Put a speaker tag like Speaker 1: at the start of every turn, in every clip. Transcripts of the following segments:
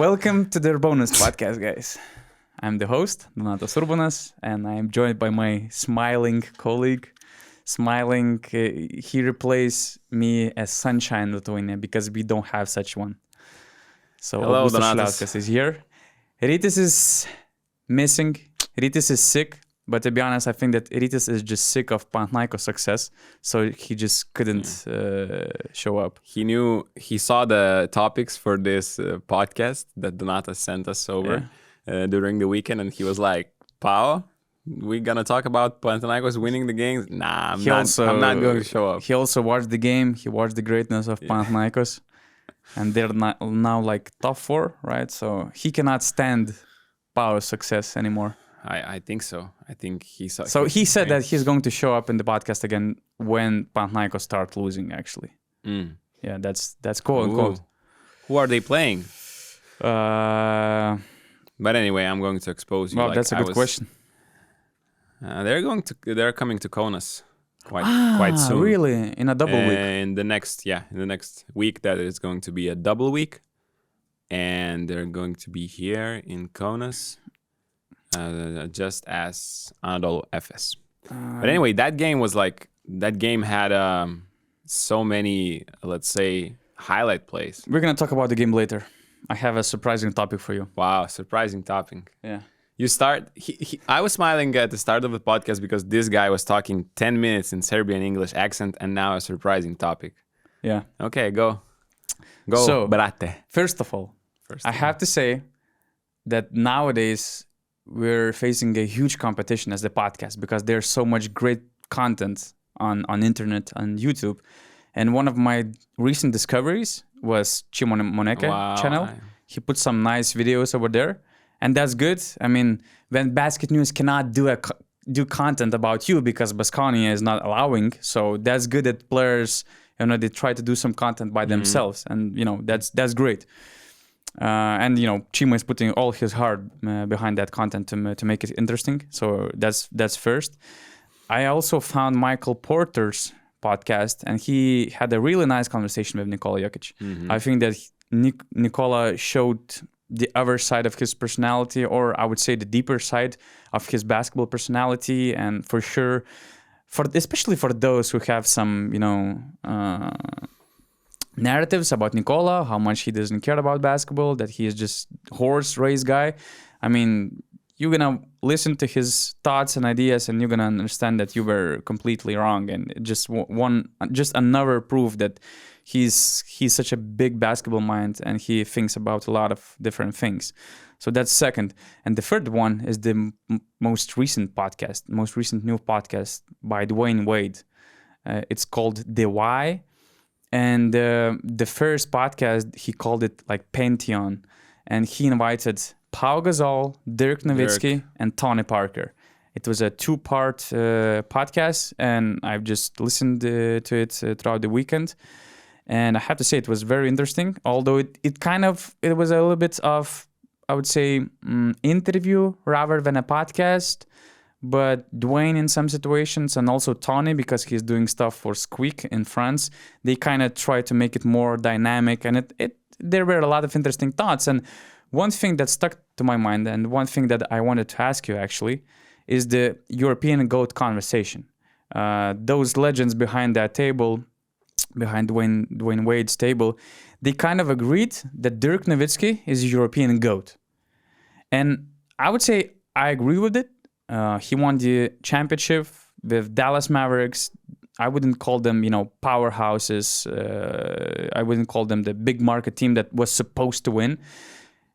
Speaker 1: Welcome to the URBONUS podcast, guys. I'm the host, Donatas URBONUS, and I'm joined by my smiling colleague. He replaced me as Sunshine Lithuania because we don't have such one. So
Speaker 2: Hello,
Speaker 1: Augustas
Speaker 2: Donatas.
Speaker 1: Šiliauskas is here. Rytis is missing. Rytis is sick. But to be honest, I think that Rytis is just sick of Panathinaikos success, so he just couldn't show up.
Speaker 2: He saw the topics for this podcast that Donatas sent us over during the weekend, and he was like, "PAO, we're gonna talk about Panathinaikos winning the games? Nah, I'm not going to show up."
Speaker 1: He also watched the game. He watched the greatness of Panathinaikos, and they're now like top 4, right? So he cannot stand PAO's success anymore.
Speaker 2: I think so. I think he saw.
Speaker 1: So he said that he's going to show up in the podcast again when Panathinaikos start losing, actually. Yeah, that's quote unquote.
Speaker 2: Who are they playing?
Speaker 1: But
Speaker 2: But anyway, I'm going to expose you.
Speaker 1: well, that's a good question.
Speaker 2: They're coming to Kaunas quite soon.
Speaker 1: Really? In a double week?
Speaker 2: In the next week, that is going to be a double week, and they're going to be here in Kaunas. Just as Anadolu Efes. But anyway, that game had so many, let's say, highlight plays.
Speaker 1: We're going to talk about the game later. I have a surprising topic for you.
Speaker 2: Wow, surprising topic.
Speaker 1: Yeah.
Speaker 2: You start, I was smiling at the start of the podcast because this guy was talking 10 minutes in Serbian English accent, and now a surprising topic.
Speaker 1: Yeah.
Speaker 2: Okay, go,
Speaker 1: So,
Speaker 2: brate.
Speaker 1: First of all, I have to say that nowadays we're facing a huge competition as the podcast because there's so much great content on internet, on YouTube. And one of my recent discoveries was Monaco channel. He put some nice videos over there, and that's good. I mean, when BasketNews cannot do content about you because Baskonia is not allowing, so that's good that players, they try to do some content by themselves, and that's great. And Chima is putting all his heart behind that content to make it interesting. So that's first. I also found Michael Porter's podcast, and he had a really nice conversation with Nikola Jokic. I think that Nikola showed the other side of his personality, or I would say the deeper side of his basketball personality, and for sure, especially for those who have some narratives about Nikola, how much he doesn't care about basketball, that he is just horse race guy. I mean, you're gonna listen to his thoughts and ideas, and you're gonna understand that you were completely wrong. And just another proof that he's such a big basketball mind, and he thinks about a lot of different things. So that's second. And the third one is the most recent new podcast by Dwayne Wade. It's called The Why. And the first podcast, he called it like Pantheon. And he invited Pau Gasol, Dirk Nowitzki, and Tony Parker. It was a 2-part podcast, and I've just listened to it throughout the weekend. And I have to say it was very interesting, although it was a little bit of, I would say, interview rather than a podcast. But Dwayne in some situations, and also Tony, because he's doing stuff for Squeak in France, they kind of try to make it more dynamic, and there were a lot of interesting thoughts. And one thing that stuck to my mind, and one thing that I wanted to ask you actually, is the European GOAT conversation. Those legends behind that table, behind Dwayne Wade's table, they kind of agreed that Dirk Nowitzki is a European GOAT. And I would say I agree with it. He won the championship with Dallas Mavericks. I wouldn't call them, powerhouses. I wouldn't call them the big market team that was supposed to win.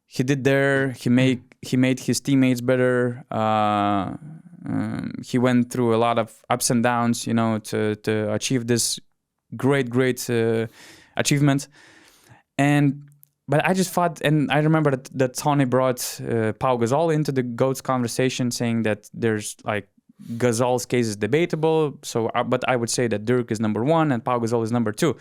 Speaker 1: He did there. He made his teammates better. He went through a lot of ups and downs, to achieve this great achievement. But I just thought, and I remember that Tony brought Pau Gasol into the GOATs conversation, saying that there's like Gasol's case is debatable. So, but I would say that Dirk is number 1 and Pau Gasol is number 2.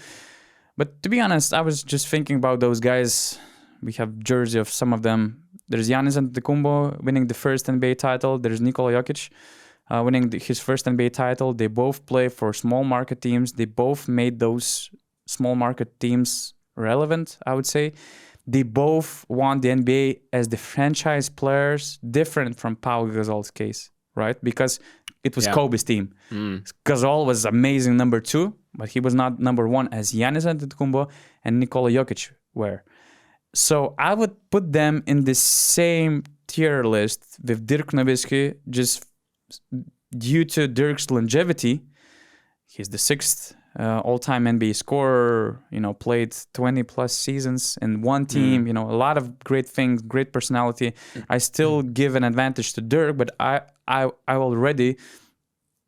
Speaker 1: But to be honest, I was just thinking about those guys. We have jersey of some of them. There's Giannis Antetokounmpo winning the first NBA title. There's Nikola Jokic winning his first NBA title. They both play for small market teams. They both made those small market teams relevant, I would say. they both won the NBA as the franchise players, different from Pau Gasol's case, right? Because it was Kobe's team. Gasol was amazing number 2, but he was not number 1 as Giannis Antetokounmpo and Nikola Jokic were. So I would put them in the same tier list with Dirk Nowitzki, just due to Dirk's longevity. He's the 6th all-time NBA scorer, played 20 plus seasons in one team, a lot of great things, great personality. I still give an advantage to Dirk, but I already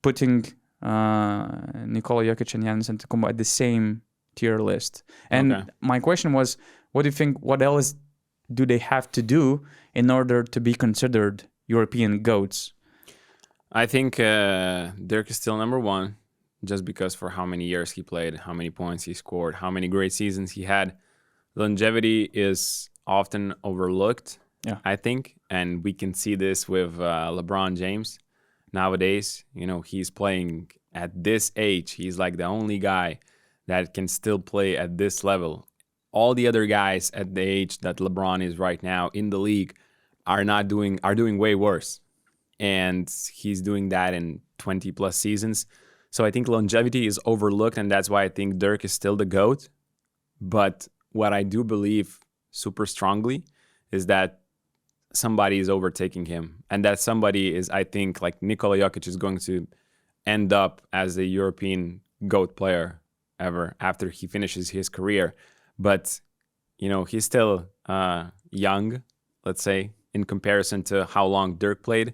Speaker 1: putting Nikola Jokic and Giannis Antetokounmpo at the same tier list. And my question was, what do you think, what else do they have to do in order to be considered European GOATs?
Speaker 2: I think Dirk is still number 1, just because for how many years he played, how many points he scored, how many great seasons he had. Longevity is often overlooked, I think, and we can see this with LeBron James nowadays. He's playing at this age. He's like the only guy that can still play at this level. All the other guys at the age that LeBron is right now in the league are doing way worse. And he's doing that in 20 plus seasons. So I think longevity is overlooked, and that's why I think Dirk is still the GOAT. But what I do believe super strongly is that somebody is overtaking him. And that somebody is, I think, like Nikola Jokic is going to end up as the European GOAT player ever after he finishes his career. But, he's still young, let's say, in comparison to how long Dirk played.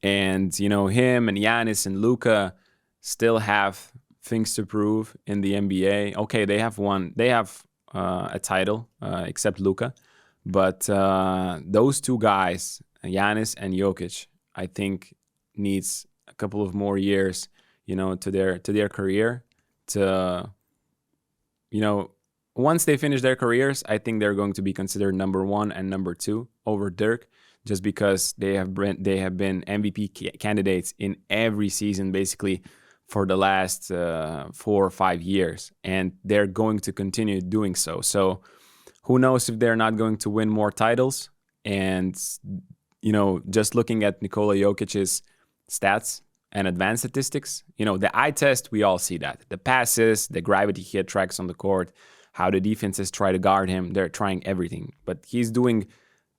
Speaker 2: And, him and Giannis and Luka still have things to prove in the NBA. Okay, they have a title, except Luka. But those two guys, Giannis and Jokic, I think needs a couple of more years, to their career to, once they finish their careers, I think they're going to be considered number 1 and number 2 over Dirk, just because they have been MVP candidates in every season, basically, for the last 4 or 5 years, and they're going to continue doing so. So who knows if they're not going to win more titles? And, just looking at Nikola Jokic's stats and advanced statistics, the eye test, we all see that. The passes, the gravity he attracts on the court, how the defenses try to guard him, they're trying everything. But he's doing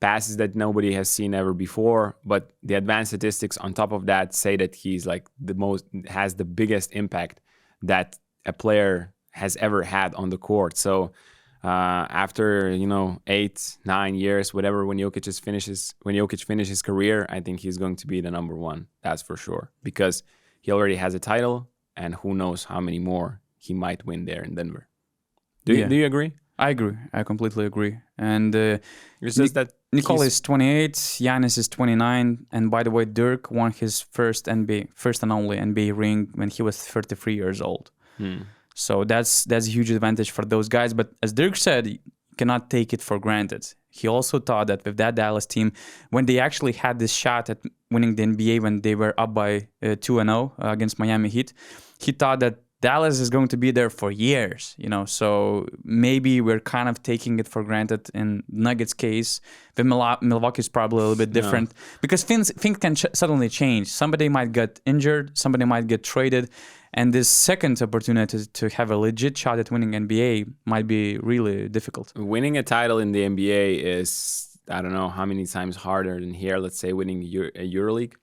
Speaker 2: passes that nobody has seen ever before. But the advanced statistics on top of that say that he's like has the biggest impact that a player has ever had on the court. So after 8-9 years, whatever, when Jokic finishes his career, I think he's going to be the number 1. That's for sure, because he already has a title, and who knows how many more he might win there in Denver. Do you agree?
Speaker 1: I agree. I completely agree. And
Speaker 2: it's just that
Speaker 1: Nikola is 28, Giannis is 29, and by the way, Dirk won his first and only NBA ring when he was 33 years old. So that's a huge advantage for those guys. But as Dirk said, you cannot take it for granted. He also thought that with that Dallas team, when they actually had this shot at winning the NBA when they were up by 2-0 against Miami Heat, he thought that Dallas is going to be there for years, so maybe we're kind of taking it for granted in Nuggets case. The Milwaukee is probably a little bit different because things can suddenly change. Somebody might get injured, somebody might get traded, and this second opportunity to have a legit shot at winning NBA might be really difficult.
Speaker 2: Winning a title in the NBA is, I don't know how many times harder than here, let's say winning a EuroLeague.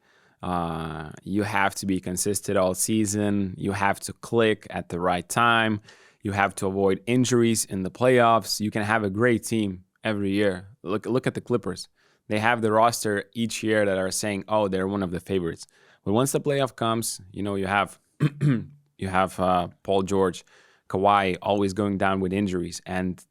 Speaker 2: You have to be consistent all season. You have to click at the right time. You have to avoid injuries in the playoffs. You can have a great team every year. Look at the Clippers. They have the roster each year that are saying, oh, they're one of the favorites. But once the playoff comes, you have Paul George, Kawhi always going down with injuries, and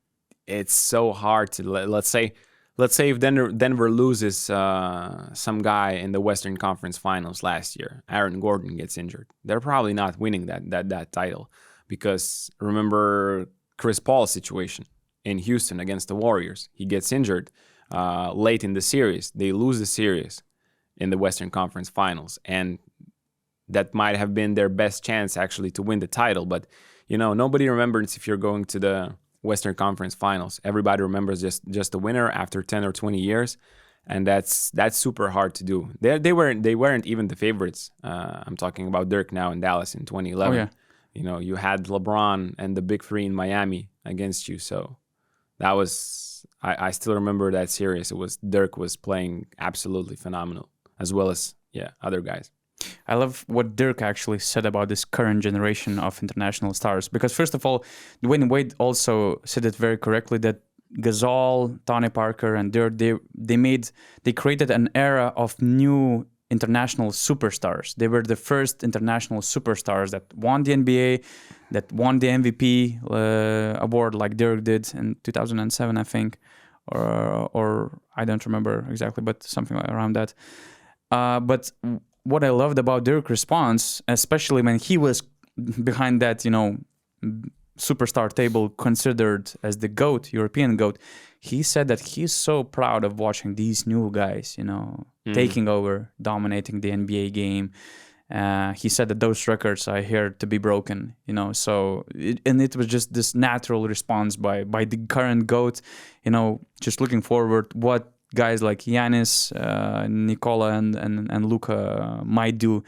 Speaker 2: it's so hard to let's say if Denver loses some guy in the Western Conference Finals last year, Aaron Gordon gets injured. They're probably not winning that title, because remember Chris Paul's situation in Houston against the Warriors. He gets injured late in the series. They lose the series in the Western Conference Finals, and that might have been their best chance actually to win the title. But nobody remembers if you're going to the Western Conference Finals. Everybody remembers just the winner after 10 or 20 years, and that's super hard to do. They weren't even the favorites. I'm talking about Dirk now in Dallas in 2011.
Speaker 1: Oh, yeah.
Speaker 2: You know, you had LeBron and the Big Three in Miami against you, so that was I still remember that series. It was Dirk was playing absolutely phenomenal, as well as other guys.
Speaker 1: I love what Dirk actually said about this current generation of international stars. Because first of all, Dwayne Wade also said it very correctly that Gasol, Tony Parker, and Dirk they created an era of new international superstars. They were the first international superstars that won the NBA, that won the MVP award like Dirk did in 2007, I think, or I don't remember exactly, but something around that. But what I loved about Dirk's response, especially when he was behind that, superstar table considered as the GOAT, European GOAT, he said that he's so proud of watching these new guys, taking over, dominating the NBA game. He said that those records are here to be broken, so it was just this natural response by the current GOAT, just looking forward what guys like Giannis, Nikola, and Luka might do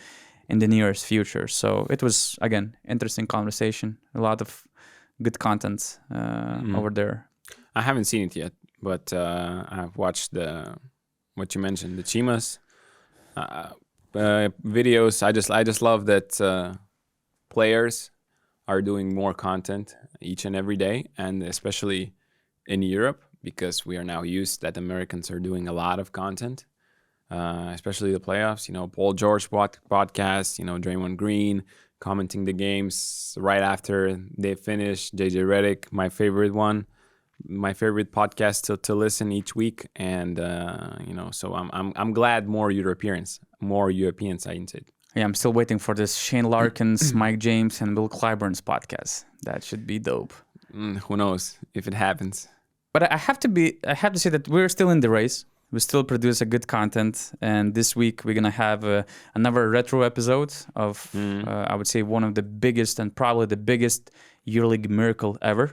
Speaker 1: in the nearest future. So it was, again, interesting conversation. A lot of good content over there.
Speaker 2: I haven't seen it yet, but I've watched what you mentioned, the Chimas videos. I just love that players are doing more content each and every day, and especially in Europe, because we are now used that Americans are doing a lot of content, especially the playoffs. Paul George podcast, Draymond Green commenting the games right after they finish. JJ Redick, my favorite podcast to listen each week, and so I'm glad more Europeans are into it.
Speaker 1: Yeah, I'm still waiting for this Shane Larkins, Mike James, and Will Clyburn's podcast. That should be dope.
Speaker 2: Who knows if it happens?
Speaker 1: But I have to say that we're still in the race. We still produce a good content, and this week we're gonna have another retro episode of I would say one of the biggest and probably the biggest EuroLeague miracle ever.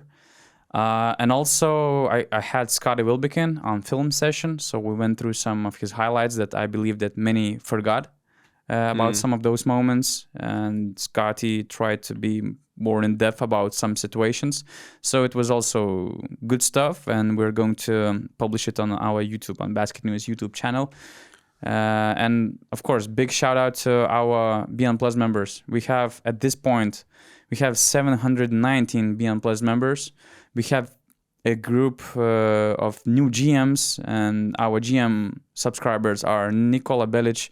Speaker 1: And also I had Scotty Wilbekin on film session, so we went through some of his highlights that I believe that many forgot about some of those moments, and Scotty tried to be more in depth about some situations. So it was also good stuff, and we're going to publish it on our YouTube, on BasketNews YouTube channel. And of course, big shout out to our Beyond Plus members. We have, at this point, 719 Beyond Plus members. We have a group of new GMs, and our GM subscribers are Nikola Belic,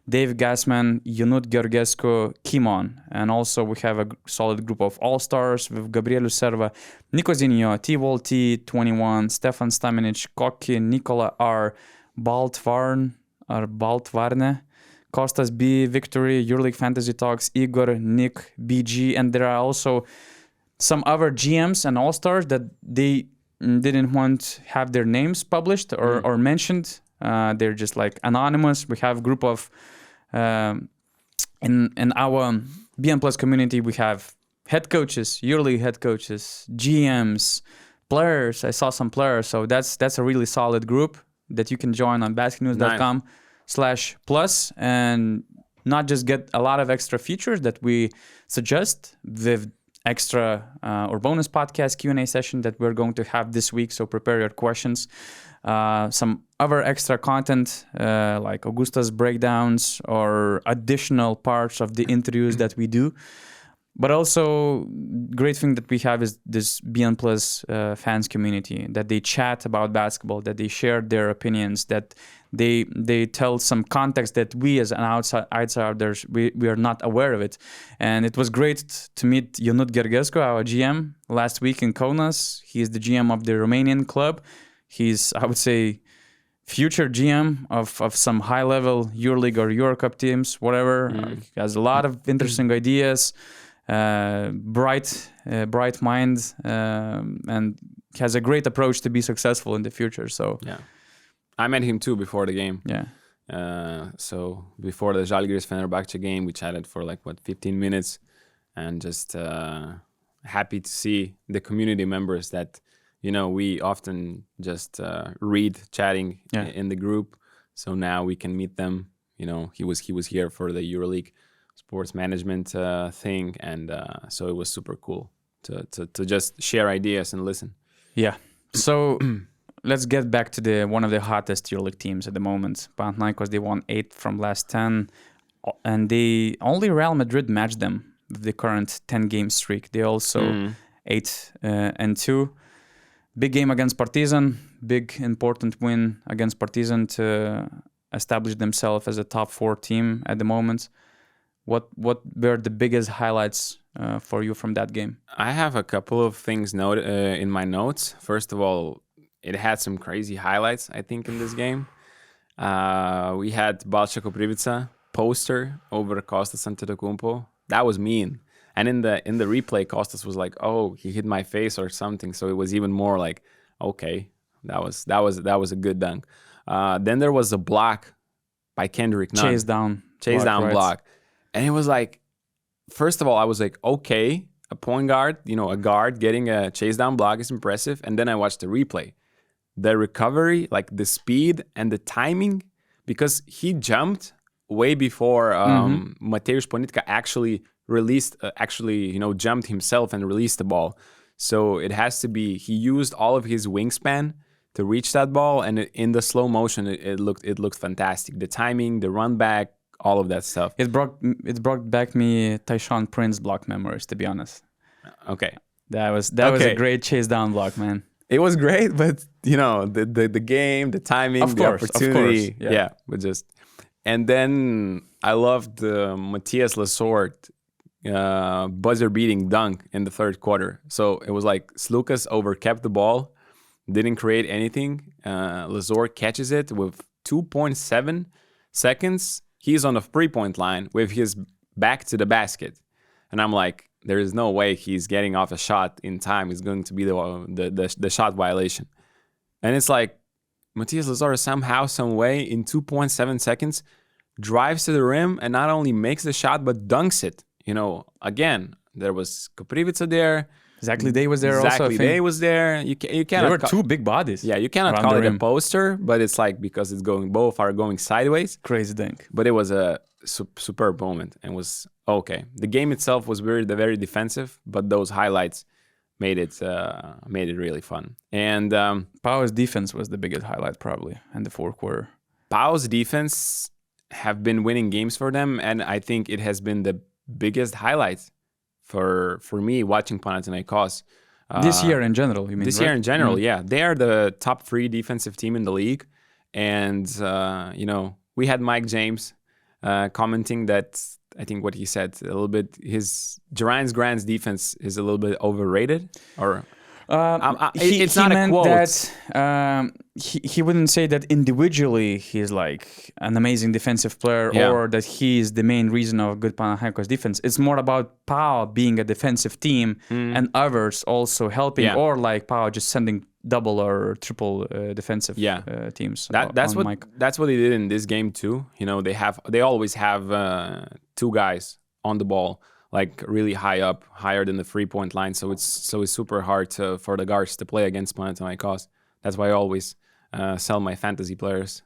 Speaker 1: Dave Gassman, Yunut Georgescu, Kimon. And also we have a solid group of all-stars with Gabrielu Serva, Nico Zinio, T-Vol T21, Stefan Stamenic, Kokki, Nikola R, Baltvarne, Kostas B, Victory, EuroLeague Fantasy Talks, Igor, Nick, BG, and there are also some other GMs and all-stars that they didn't want to have their names published or mentioned. They're just like anonymous. We have a group of in our BN Plus community, we have head coaches, EuroLeague head coaches, GMs, players. I saw some players, so that's a really solid group that you can join on basketnews.com/plus and not just get a lot of extra features that we suggest with extra URBONUS podcast Q&A session that we're going to have this week, so prepare your questions. Some other extra content like Augusta's breakdowns or additional parts of the interviews that we do. But also, great thing that we have is this Beyond Plus fans community, that they chat about basketball, that they share their opinions, that they tell some context that we as an outsiders, we are not aware of it. And it was great to meet Yunut Georgescu, our GM, last week in Kaunas. He is the GM of the Romanian club. He's, I would say, future GM of some high-level EuroLeague or Eurocup teams, whatever. He has a lot of interesting ideas, bright mind, and has a great approach to be successful in the future. So
Speaker 2: yeah, I met him too before the game.
Speaker 1: Yeah.
Speaker 2: So before the Zalgiris Fenerbahce game, we chatted for 15 minutes, and just happy to see the community members that, we often just read chatting in the group. So now we can meet them. He was here for the EuroLeague sports management thing, and so it was super cool to just share ideas and listen.
Speaker 1: Yeah. So let's get back to one of the hottest EuroLeague teams at the moment. Panathinaikos, they won 8 from last 10, and only Real Madrid matched them with the current 10-game streak. They also 8-2. Big game against Partizan, big important win against Partizan to establish themselves as a top 4 team at the moment. What were the biggest highlights for you from that game?
Speaker 2: I have a couple of things in my notes. First of all, it had some crazy highlights, I think, in this game. We had Balcha Koprivica poster over Kostas Antetokounmpo. That was mean. And in the replay, Kostas was like, "Oh, he hit my face or something." So it was even more like, "Okay, that was a good dunk." Then there was a block by Kendrick Nunn. Chase down block. And it was like, first of all, I was like, okay, a point guard, a guard getting a chase down block is impressive. And then I watched the replay. The recovery, like the speed and the timing, because he jumped way before Mateusz Ponitka actually released, jumped himself and released the ball. So it has to be, he used all of his wingspan to reach that ball. And in the slow motion, it looked fantastic. The timing, the run back, all of that stuff.
Speaker 1: It brought back me Tyshawn Prince block memories, to be honest.
Speaker 2: Okay.
Speaker 1: That was a great chase down block, man.
Speaker 2: It was great, but the game, the timing, the opportunity. Yeah. And then I loved Matthias Lesort buzzer beating dunk in the third quarter. So it was like Slukas overkept the ball, didn't create anything. Lesort catches it with 2.7 seconds. He's on the 3-point line with his back to the basket. And I'm like, there is no way he's getting off a shot in time. It's going to be the shot violation. And it's like, Matthias Lesort somehow, some way, in 2.7 seconds, drives to the rim and not only makes the shot, but dunks it. Again, there was Koprivica there.
Speaker 1: Zachary Day was there
Speaker 2: also.
Speaker 1: Zachary
Speaker 2: Day was there. You cannot.
Speaker 1: There were two big bodies.
Speaker 2: Yeah, you cannot call it a poster, but it's like because both are going sideways.
Speaker 1: Crazy dink.
Speaker 2: But it was a superb moment and was okay. The game itself was very defensive, but those highlights made it really fun. And
Speaker 1: PAO's defense was the biggest highlight probably in the fourth quarter.
Speaker 2: PAO's defense have been winning games for them, and I think it has been the biggest highlight for me watching Panathinaikos.
Speaker 1: This year in general, you mean?
Speaker 2: This year in general, yeah. They are the top 3 defensive team in the league. And, we had Mike James commenting that, I think what he said, a little bit, Duran's Grant's defense is a little bit overrated. Or it's not a quote.
Speaker 1: That, he wouldn't say that individually he's like an amazing defensive player or that he's the main reason of good Panathinaikos defense. It's more about PAO being a defensive team and others also helping, or like PAO just sending double or triple defensive teams.
Speaker 2: That's what they did in this game too. They always have 2 guys on the ball, like really high up, higher than the 3-point line. So it's super hard for the guards to play against Panathinaikos. That's why I always sell my fantasy players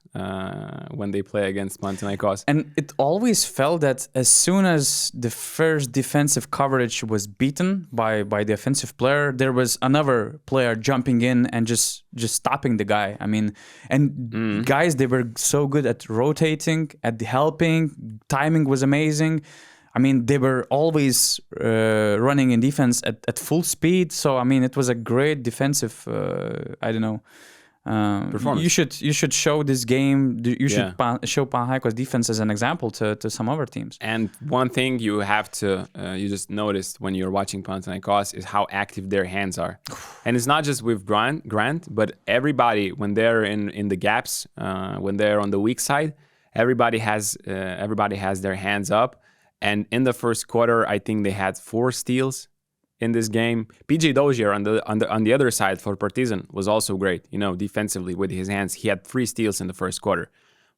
Speaker 2: when they play against Panathinaikos.
Speaker 1: And it always felt that as soon as the first defensive coverage was beaten by the offensive player, there was another player jumping in and just stopping the guy. I mean, and guys, they were so good at rotating, at helping. Timing was amazing. I mean, they were always running in defense at full speed. So, I mean, it was a great defensive, performance. You should show this game. You should show Panathinaikos defense as an example to some other teams.
Speaker 2: And one thing you have to, you just noticed when you're watching Panathinaikos is how active their hands are. And it's not just with Grant, but everybody, when they're in the gaps, when they're on the weak side, everybody has their hands up. And in the first quarter, I think they had 4 steals in this game. PJ Dozier on the other side for Partizan was also great, defensively with his hands. He had 3 steals in the first quarter.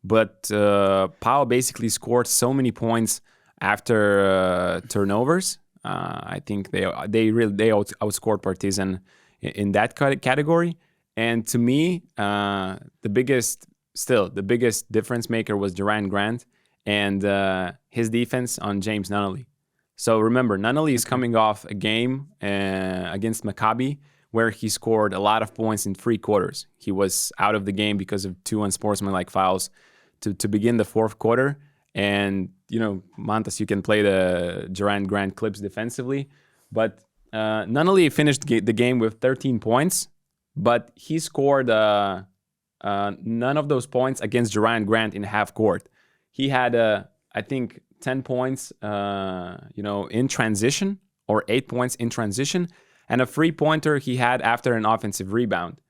Speaker 2: But PAO basically scored so many points after turnovers. I think they outscored Partizan in that category. And to me, the biggest difference maker was Durant Grant and his defense on James Nunnally. So remember, Nunnally is coming off a game against Maccabi where he scored a lot of points in 3 quarters. He was out of the game because of 2 unsportsmanlike fouls to begin the 4th quarter. And, Mantas, you can play the Durant Grant clips defensively. But Nunnally finished the game with 13 points, but he scored none of those points against Durant Grant in half court. He had, I think, 10 points, in transition, or 8 points in transition, and a 3-pointer he had after an offensive rebound.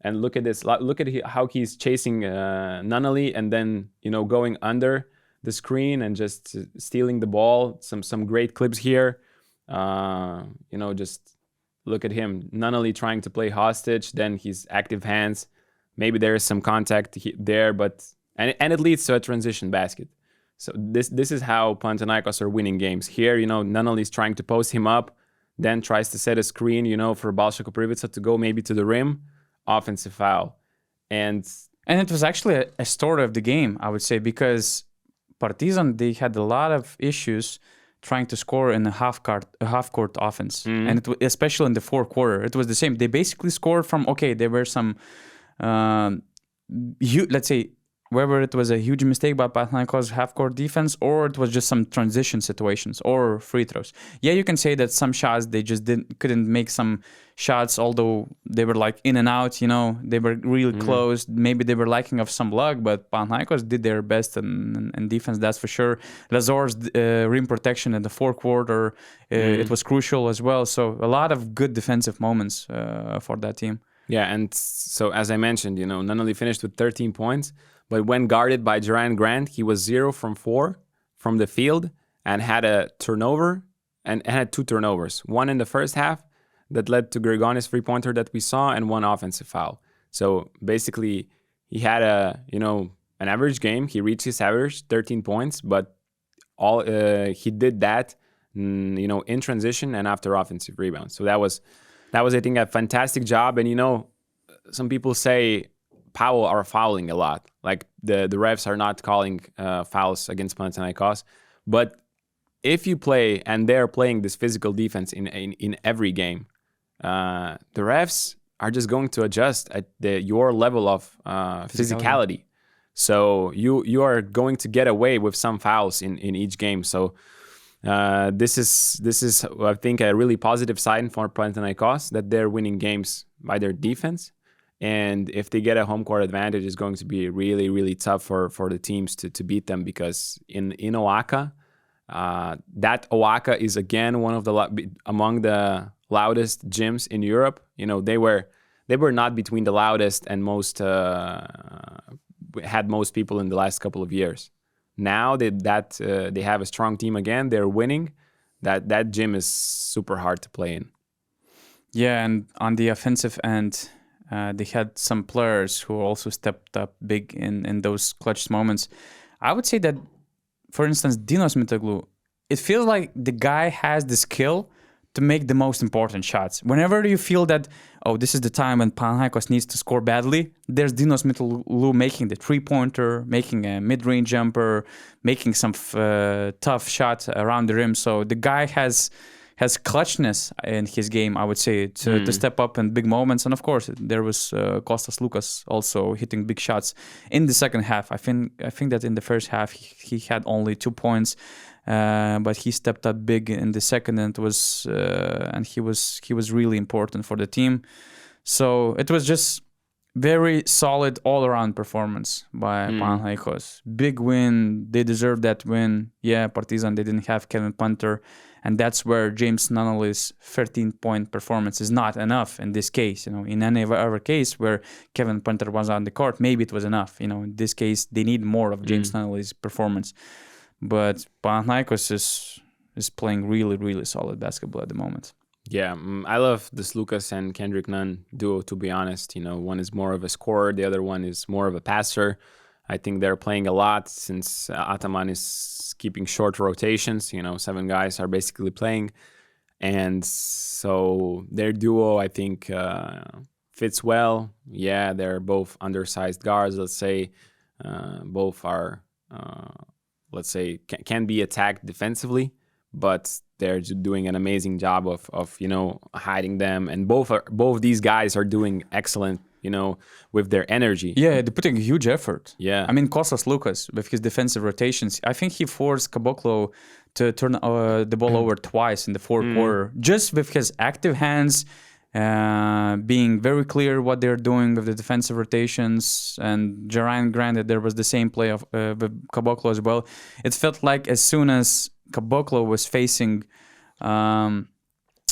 Speaker 2: And look at this. Look at how he's chasing Nunnally and then, going under the screen and just stealing the ball. Some great clips here. Just look at him. Nunnally trying to play hostage, then his active hands. Maybe there is some contact there, but and it leads to a transition basket. So this is how Panathinaikos are winning games. Here, Nunnally's trying to post him up, then tries to set a screen, for Balša Koprivica to go maybe to the rim. Offensive foul. And
Speaker 1: it was actually a story of the game, I would say, because Partizan, they had a lot of issues trying to score in a half-court offense.
Speaker 2: Mm-hmm.
Speaker 1: And especially in the 4th quarter, it was the same. They basically scored from, there were some, let's say, whether it was a huge mistake by Panathinaikos half-court defense or it was just some transition situations or free throws. Yeah, you can say that some shots they just couldn't make some shots, although they were like in and out, they were really close. Maybe they were lacking of some luck, but Panathinaikos did their best in defense, that's for sure. Lazor's rim protection in the 4th quarter, it was crucial as well. So a lot of good defensive moments for that team.
Speaker 2: Yeah, and so as I mentioned, Nunnally finished with 13 points. But when guarded by Durant Grant, he was 0 from 4 from the field and had a turnover and had 2 turnovers. One in the first half that led to Grigonis' 3-pointer that we saw and 1 offensive foul. So basically, he had an average game. He reached his average, 13 points, but he did that, in transition and after offensive rebounds. So that was I think a fantastic job. And some people say PAO are fouling a lot. Like the refs are not calling fouls against Panathinaikos. But if you play and they're playing this physical defense in every game, the refs are just going to adjust at your level of physicality. So you are going to get away with some fouls in each game. So this is I think a really positive sign for Panathinaikos that they're winning games by their defense. And if they get a home court advantage, it's going to be really, really tough for the teams to beat them, because in Oaxaca, that Oaxaca is again one of among the loudest gyms in Europe. They were not between the loudest and most had most people in the last couple of years. Now they have a strong team again. They're winning. That gym is super hard to play in.
Speaker 1: Yeah, and on the offensive end, they had some players who also stepped up big in those clutch moments. I would say that, for instance, Dinos Mitoglou, it feels like the guy has the skill to make the most important shots. Whenever you feel that, this is the time when Panathinaikos needs to score badly, there's Dinos Mitoglou making the 3-pointer, making a mid-range jumper, making some tough shots around the rim. So the guy has clutchness in his game, I would say, to step up in big moments. And of course, there was Kostas Lukas also hitting big shots in the second half. I think that in the first half he had only 2 points, but he stepped up big in the second, and he was really important for the team. So it was just very solid all-around performance by Panathinaikos. Big win. They deserved that win. Yeah, Partizan, they didn't have Kevin Punter. And that's where James Nunnally's 13-point performance is not enough in this case. In any other case where Kevin Punter was on the court, maybe it was enough. In this case, they need more of James Nunnally's performance. But Panathinaikos is playing really, really solid basketball at the moment.
Speaker 2: Yeah, I love this Lucas and Kendrick Nunn duo, to be honest. One is more of a scorer, the other one is more of a passer. I think they're playing a lot since Ataman is keeping short rotations. 7 guys are basically playing. And so their duo, I think, fits well. Yeah, they're both undersized guards, let's say. Both are, let's say, can be attacked defensively, but they're doing an amazing job of hiding them. And both these guys are doing excellent, with their energy.
Speaker 1: Yeah, they're putting a huge effort.
Speaker 2: Yeah.
Speaker 1: I mean, Kostas Lukas, with his defensive rotations, I think he forced Caboclo to turn the ball over twice in the fourth quarter, just with his active hands, being very clear what they're doing with the defensive rotations. And Geraint, granted, there was the same play of with Caboclo as well. It felt like as soon as Caboclo was facing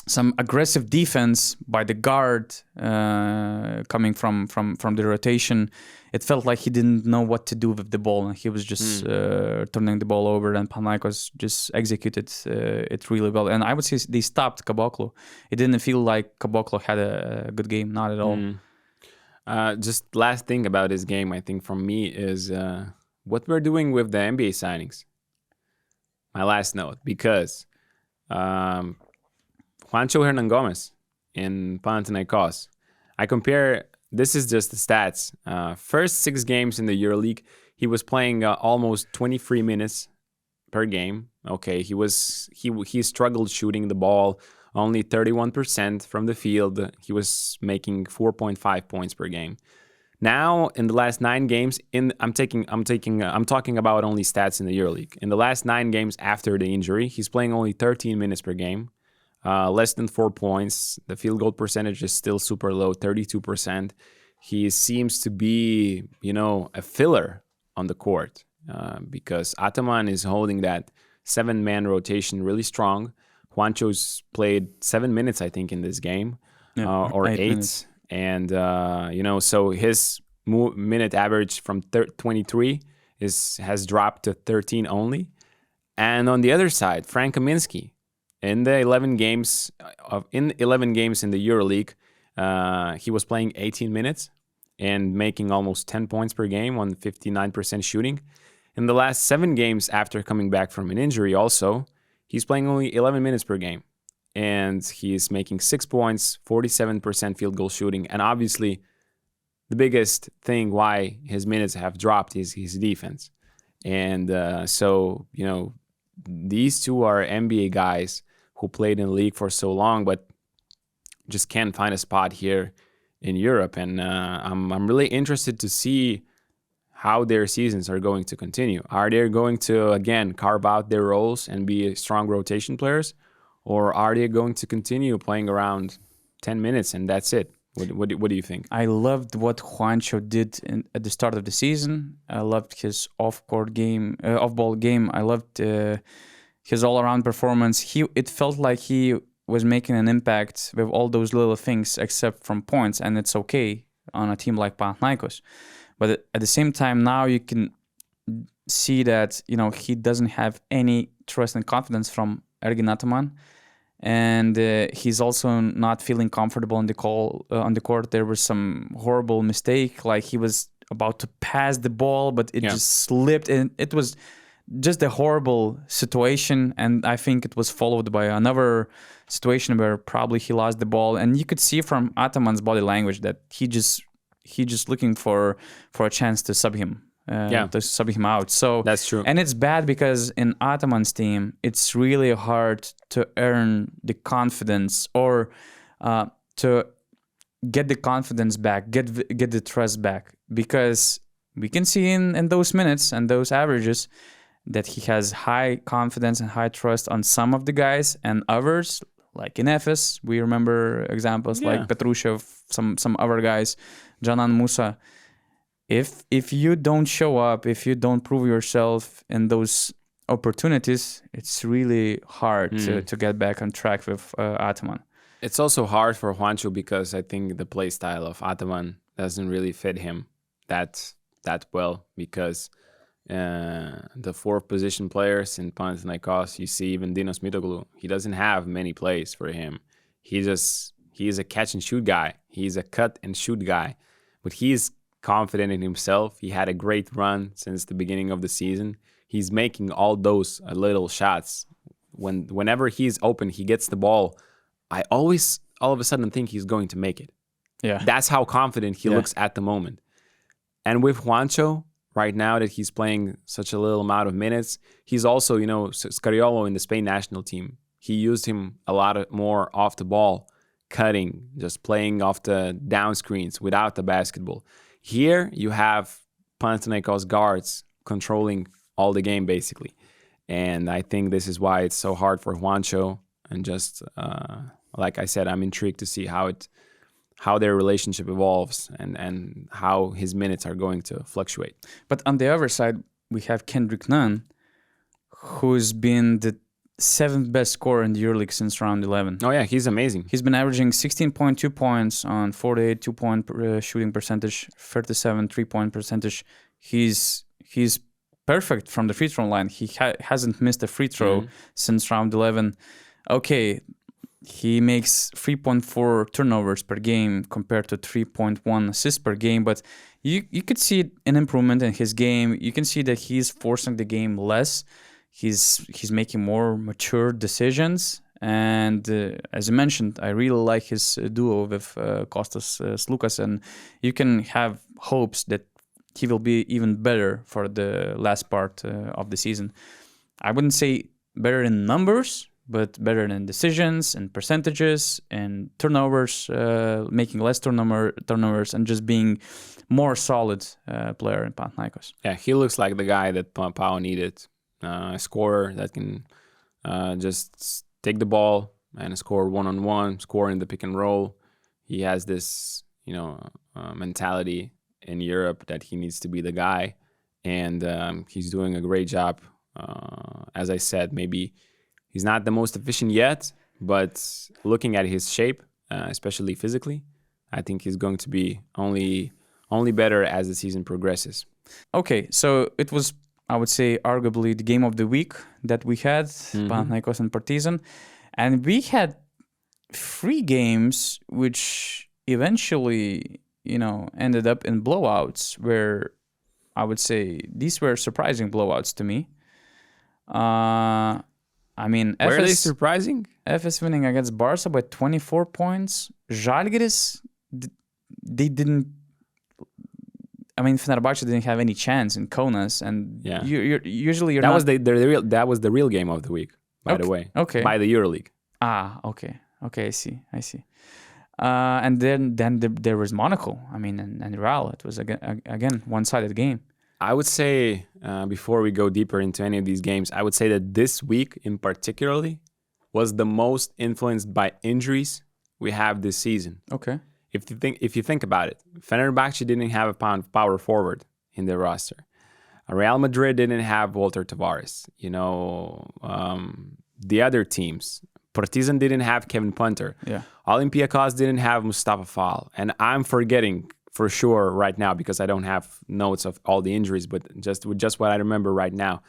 Speaker 1: some aggressive defense by the guard coming from the rotation, it felt like he didn't know what to do with the ball, and he was just turning the ball over, and Panathinaikos just executed it really well. And I would say they stopped Caboclo. It didn't feel like Caboclo had a good game, not at all.
Speaker 2: Just last thing about this game, I think, from me is what we're doing with the NBA signings. My last note, because Juancho Hernan-Gomez in Panathinaikos. I compare, this is just the stats. First 6 games in the EuroLeague, he was playing almost 23 minutes per game. Okay, he struggled shooting the ball, only 31% from the field. He was making 4.5 points per game. Now, in the last 9 games, I'm talking about only stats in the EuroLeague. In the last 9 games after the injury, he's playing only 13 minutes per game, less than 4 points. The field goal percentage is still super low, 32%. He seems to be, a filler on the court because Ataman is holding that 7-man rotation really strong. Juancho's played 7 minutes, I think, in this game, or 8 minutes. And, so his minute average from 23 has dropped to 13 only. And on the other side, Frank Kaminsky, in the 11 games in the EuroLeague, he was playing 18 minutes and making almost 10 points per game on 59% shooting. In the last 7 games after coming back from an injury also, he's playing only 11 minutes per game. And he's making 6 points, 47% field goal shooting. And obviously, the biggest thing why his minutes have dropped is his defense. And these two are NBA guys who played in the league for so long, but just can't find a spot here in Europe. And I'm really interested to see how their seasons are going to continue. Are they going to, again, carve out their roles and be strong rotation players? Or are they going to continue playing around 10 minutes and that's it? What do you think?
Speaker 1: I loved what Juancho did at the start of the season. I loved his off-ball game. I loved his all-around performance. It felt like he was making an impact with all those little things except from points, and it's okay on a team like Panathinaikos. But at the same time, now you can see that he doesn't have any trust and confidence from Ergin Ataman, and he's also not feeling comfortable on the court. There was some horrible mistake, like he was about to pass the ball, but it just slipped, and it was just a horrible situation. And I think it was followed by another situation where probably he lost the ball, and you could see from Ataman's body language that he just looking for a chance to sub him. To sub him out. So
Speaker 2: that's true.
Speaker 1: And it's bad because in Ataman's team, it's really hard to earn the confidence or to get the confidence back, get the trust back. Because we can see in those minutes and those averages that he has high confidence and high trust on some of the guys, and others, like in Efes, we remember examples like Petrushev, some other guys, Canan Musa. If you don't show up, if you don't prove yourself in those opportunities, it's really hard to get back on track with Ataman.
Speaker 2: It's also hard for Juancho because I think the play style of Ataman doesn't really fit him that well, because the 4th position players in Panathinaikos, you see even Dinos Mitoglu, he doesn't have many plays for him. He is a catch and shoot guy. He's a cut and shoot guy, but he's confident in himself. He had a great run since the beginning of the season. He's making all those little shots whenever he's open, he gets the ball. I always all of a sudden think he's going to make it.
Speaker 1: Yeah.
Speaker 2: That's how confident he looks at the moment. And with Juancho, right now that he's playing such a little amount of minutes, he's also, Scariolo in the Spain national team. He used him a lot more off the ball, cutting, just playing off the down screens without the basketball. Here you have Panathinaikos guards controlling all the game basically. And I think this is why it's so hard for Juancho. And just like I said, I'm intrigued to see how their relationship evolves and how his minutes are going to fluctuate.
Speaker 1: But on the other side, we have Kendrick Nunn, who's been the 7th best scorer in the EuroLeague since round 11.
Speaker 2: Oh yeah, he's amazing.
Speaker 1: He's been averaging 16.2 points on 48 2-point shooting percentage, 37 3-point percentage. He's perfect from the free throw line. He hasn't missed a free throw since round 11. Okay, he makes 3.4 turnovers per game compared to 3.1 assists per game, but you could see an improvement in his game. You can see that he's forcing the game less. He's making more mature decisions. And as you mentioned, I really like his duo with Kostas Sloukas, and you can have hopes that he will be even better for the last part of the season. I wouldn't say better in numbers, but better in decisions and percentages and turnovers, making less turnovers, and just being more solid player in Panathinaikos.
Speaker 2: Yeah, he looks like the guy that PAO needed. A scorer that can just take the ball and score one-on-one, score in the pick and roll. He has this, mentality in Europe that he needs to be the guy, and he's doing a great job. As I said, maybe he's not the most efficient yet, but looking at his shape, especially physically, I think he's going to be only better as the season progresses.
Speaker 1: Okay, so it was, I would say, arguably the game of the week that we had, Panathinaikos and Partizan. And we had 3 games which eventually, ended up in blowouts, where I would say these were surprising blowouts to me. Were
Speaker 2: they surprising?
Speaker 1: Efes winning against Barca by 24 points. Zalgiris, they didn't. Fenerbahce didn't have any chance in Kaunas, and usually
Speaker 2: that was the real game of the week, by the way.
Speaker 1: Okay.
Speaker 2: By the EuroLeague.
Speaker 1: Okay. I see. And then there was Monaco. And Real. It was again one-sided game.
Speaker 2: I would say before we go deeper into any of these games, I would say that this week in particularly was the most influenced by injuries we have this season.
Speaker 1: Okay.
Speaker 2: If you think about it, Fenerbahce didn't have a power forward in their roster. Real Madrid didn't have Walter Tavares. The other teams, Partizan didn't have Kevin Punter.
Speaker 1: Yeah.
Speaker 2: Olympiacos didn't have Mustafa Fall. And I'm forgetting for sure right now because I don't have notes of all the injuries, but just what I remember right now,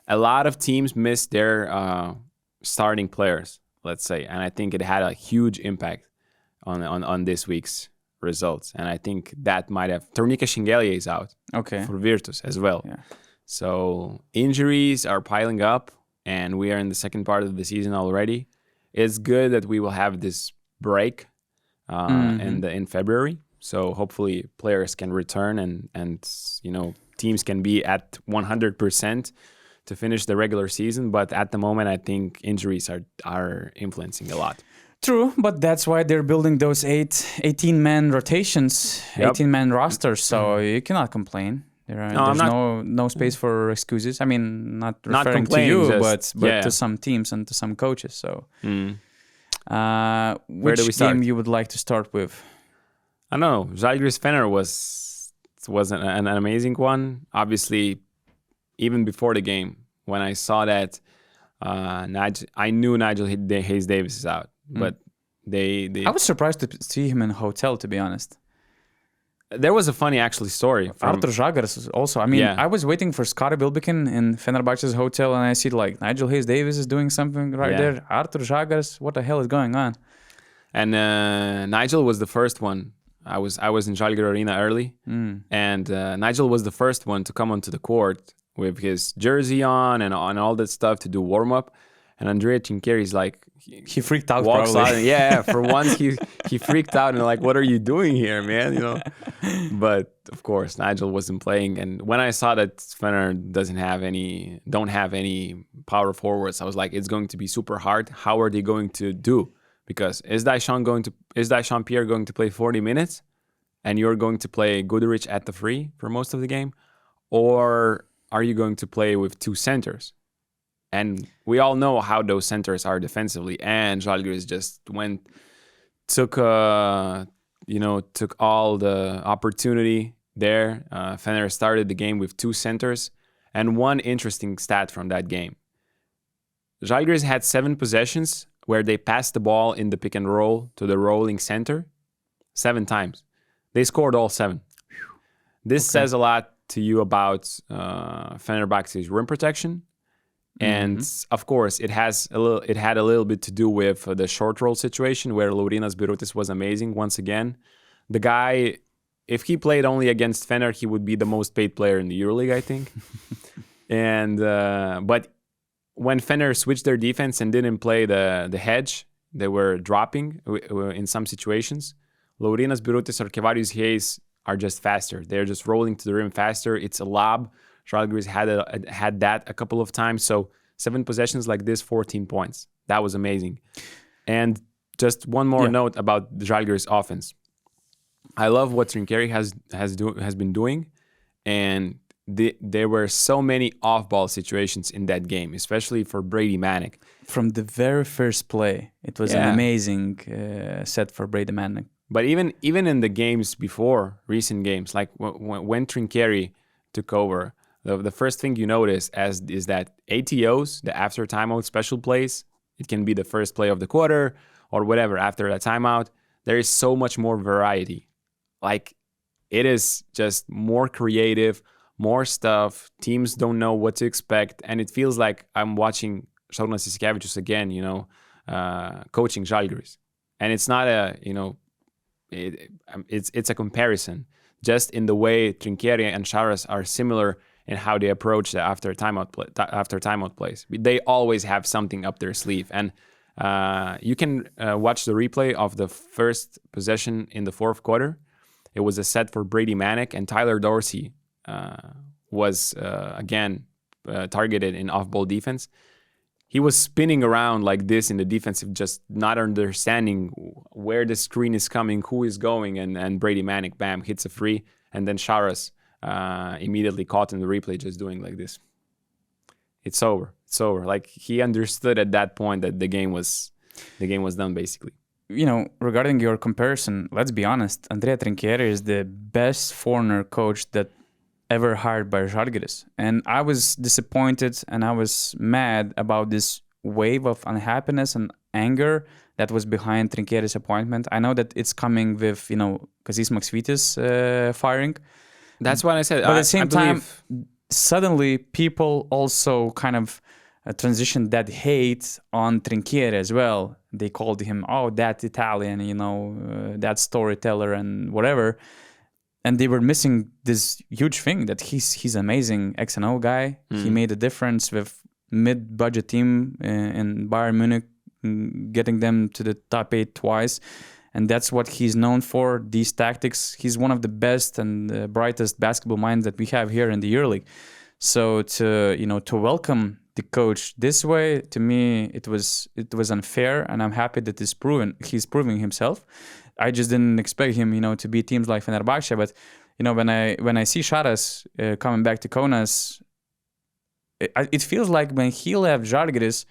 Speaker 2: a lot of teams missed their starting players, let's say, and I think it had a huge impact on this week's results. And I think that might have... Tornika Shingelia is out for Virtus as well. Yeah. So injuries are piling up, and we are in the second part of the season already. It's good that we will have this break in February. So hopefully players can return and teams can be at 100% to finish the regular season. But at the moment, I think injuries are influencing a lot.
Speaker 1: True, but that's why they're building those 18-man rotations, 18-man rosters, so you cannot complain. There's no space for excuses. Not referring to you, but to some teams and to some coaches. So, which game you would like to start with?
Speaker 2: I don't know. Zalgiris Fener was an amazing one. Obviously, even before the game, when I saw that, I knew Nigel Hayes Davis is out. But I
Speaker 1: was surprised to see him in a hotel, to be honest.
Speaker 2: There was a funny actually story.
Speaker 1: Artur Žagaras also. I was waiting for Scottie Bilbikin in Fenerbahce's hotel, and I see Nigel Hayes Davis is doing something there. Artur Žagaras, what the hell is going on?
Speaker 2: And Nigel was the first one. I was in Žalgiris Arena early, and Nigel was the first one to come onto the court with his jersey on and all that stuff to do warm up. And Andrea Trinchieri's like,
Speaker 1: He freaked out
Speaker 2: walks
Speaker 1: probably.
Speaker 2: out. And, yeah, for once he freaked out and like, what are you doing here, man? You know. But of course, Nigel wasn't playing. And when I saw that Fener don't have any power forwards, I was like, it's going to be super hard. How are they going to do? Because is Daishon Pierre going to play 40 minutes, and you're going to play Guduric at the free for most of the game, or are you going to play with two centers? And we all know how those centers are defensively. And Zalgiris just took all the opportunity there. Fener started the game with two centers. And one interesting stat from that game. Zalgiris had 7 possessions where they passed the ball in the pick and roll to the rolling center 7 times. They scored all 7. This says a lot to you about Fenerbahce's rim protection. And of course, it had a little bit to do with the short roll situation where Laurynas Birutis was amazing once again. The guy, if he played only against Fener, he would be the most paid player in the EuroLeague, I think. And but when Fener switched their defense and didn't play the hedge, they were dropping in some situations. Laurynas Birutis or Kevarius Hayes are just faster. They're just rolling to the rim faster. It's a lob. Žalgiris had that a couple of times. So 7 possessions like this, 14 points. That was amazing. And just one more note about the Žalgiris offense. I love what Trinchieri has been doing, and there were so many off-ball situations in that game, especially for Brady Manick.
Speaker 1: From the very first play, it was an amazing set for Brady Manick.
Speaker 2: But even in the games before, recent games, like when Trinchieri took over, the first thing you notice is that ATOs, the after timeout special plays, it can be the first play of the quarter or whatever after a timeout. There is so much more variety. Like, it is just more creative, more stuff. Teams don't know what to expect, and it feels like I'm watching Šarūnas Jasikevičius again, coaching Žalgiris. And it's not it's a comparison. Just in the way Trinchieri and Šaras are similar in how they approach the after timeout plays. They always have something up their sleeve. And you can watch the replay of the first possession in the fourth quarter. It was a set for Brady Manick, and Tyler Dorsey was, again, targeted in off-ball defense. He was spinning around like this in the defensive, just not understanding where the screen is coming, who is going, and Brady Manick, bam, hits a free. And then Šaras immediately caught in the replay just doing like this. It's over. Like, he understood at that point that the game was done, basically.
Speaker 1: Regarding your comparison, let's be honest, Andrea Trinchieri is the best foreigner coach that ever hired by Žalgiris. And I was disappointed and I was mad about this wave of unhappiness and anger that was behind Trinchieri's appointment. I know that it's coming with, Kazis Maksvytis firing.
Speaker 2: That's what I said.
Speaker 1: But at the same time, suddenly people also kind of transitioned that hate on Trinchieri as well. They called him, that Italian, that storyteller and whatever. And they were missing this huge thing that he's amazing X&O guy. He made a difference with mid-budget team in Bayern Munich, getting them to the top 8 twice. And that's what he's known for, these tactics. He's one of the best and brightest basketball minds that we have here in the EuroLeague. So to welcome the coach this way, to me, it was unfair, and I'm happy that he's proving himself. I just didn't expect him, to beat teams like Fenerbahce. But when I see Šaras coming back to Kaunas, it feels like when he left Žalgiris,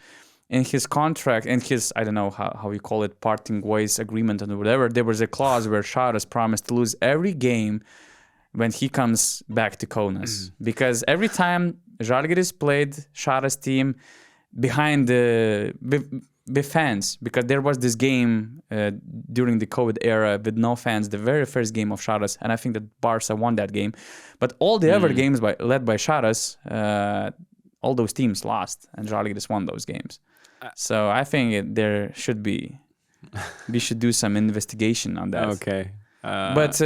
Speaker 1: in his contract and his, I don't know how you call it, parting ways agreement and whatever, there was a clause where Šaras promised to lose every game when he comes back to Kaunas. Because every time Žalgiris played Šaras' team behind the fans, because there was this game during the COVID era with no fans, the very first game of Šaras, and I think that Barca won that game. But all the other games led by Šaras, all those teams lost, and Žalgiris won those games. So I think we should do some investigation on that.
Speaker 2: Okay.
Speaker 1: But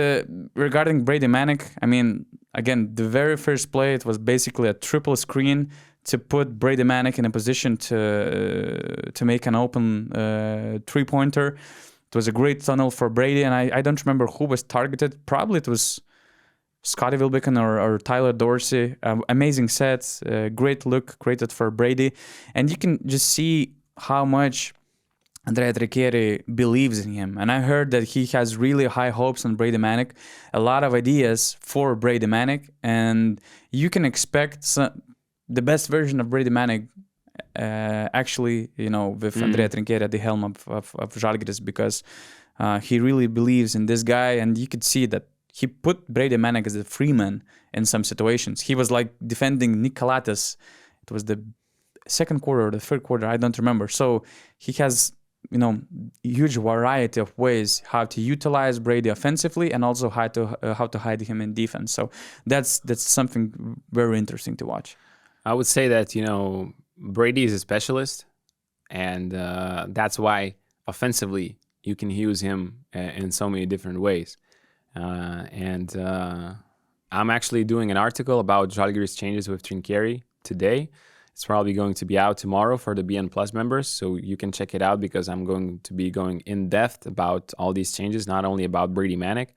Speaker 1: regarding Brady Manick, I mean, again, the very first play, it was basically a triple screen to put Brady Manick in a position to make an open 3-pointer. It was a great tunnel for Brady, and I don't remember who was targeted. Probably it was Scottie Wilbekin or Tyler Dorsey. Amazing sets, great look created for Brady. And you can just see how much Andrea Trinchieri believes in him. And I heard that he has really high hopes on Brady Manick, a lot of ideas for Brady Manick. And you can expect the best version of Brady Manick actually, with Andrea Trinchieri at the helm of Zalgiris, because he really believes in this guy. And you could see that he put Brady Manick as a free man in some situations. He was like defending Nick Kalates. It was the second quarter or the third quarter, I don't remember. So he has, huge variety of ways how to utilize Brady offensively and also how to hide him in defense. So that's something very interesting to watch.
Speaker 2: I would say that, Brady is a specialist, and that's why offensively you can use him in so many different ways. And I'm actually doing an article about Zalgiris changes with Trinchieri today. It's probably going to be out tomorrow for the BN Plus members, so you can check it out because I'm going to be going in depth about all these changes, not only about Brady Manick,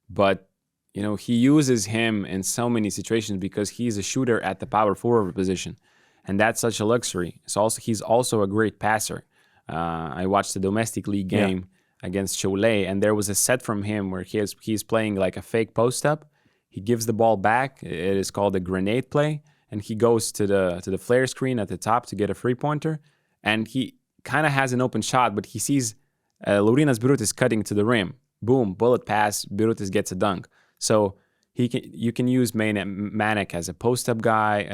Speaker 2: but he uses him in so many situations because he's a shooter at the power forward position, and that's such a luxury. He's also a great passer. I watched the domestic league game against Cholet, and there was a set from him where he's playing like a fake post up. He gives the ball back. It is called a grenade play, and he goes to the flare screen at the top to get a 3-pointer, and he kind of has an open shot, but he sees Laurynas Birutis cutting to the rim. Boom, bullet pass. Birutis gets a dunk. So you can use Manick as a post up guy,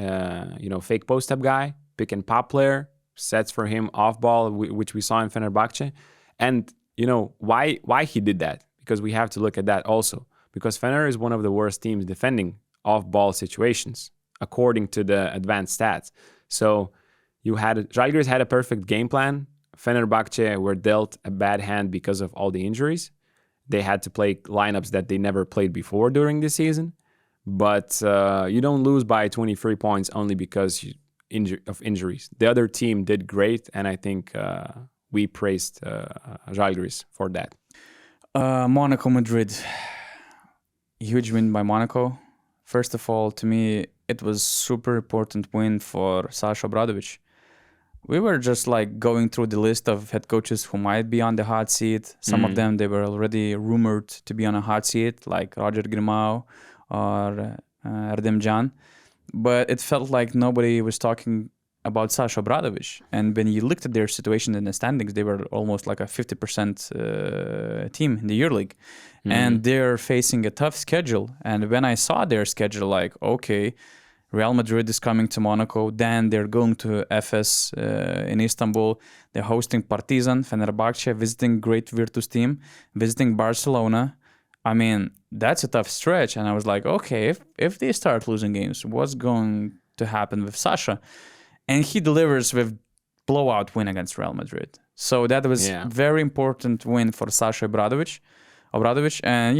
Speaker 2: fake post up guy, pick and pop player, sets for him off ball, which we saw in Fenerbahce, and why he did that, because we have to look at that also, because Fener is one of the worst teams defending off-ball situations, according to the advanced stats. So Zalgiris had a perfect game plan. Fenerbahce were dealt a bad hand because of all the injuries. They had to play lineups that they never played before during the season. But you don't lose by 23 points only because of injuries. The other team did great, and I think we praised Zalgiris for that.
Speaker 1: Monaco, Madrid. Huge win by Monaco. First of all, to me, it was super important win for Sasa Obradovic. We were just like going through the list of head coaches who might be on the hot seat. Some of them, they were already rumored to be on a hot seat, like Roger Grimau or Erdem Can. But it felt like nobody was talking about Sasa Obradovic. And when you looked at their situation in the standings, they were almost like a 50% team in the EuroLeague. And they're facing a tough schedule. And when I saw their schedule, like, okay, Real Madrid is coming to Monaco, then they're going to Efes in Istanbul, they're hosting Partizan, Fenerbahce, visiting great Virtus team, visiting Barcelona. I mean, that's a tough stretch. And I was like, okay, if they start losing games, what's going to happen with Sasha? And he delivers with blowout win against Real Madrid. So that was very important win for Sasa Obradovic. And,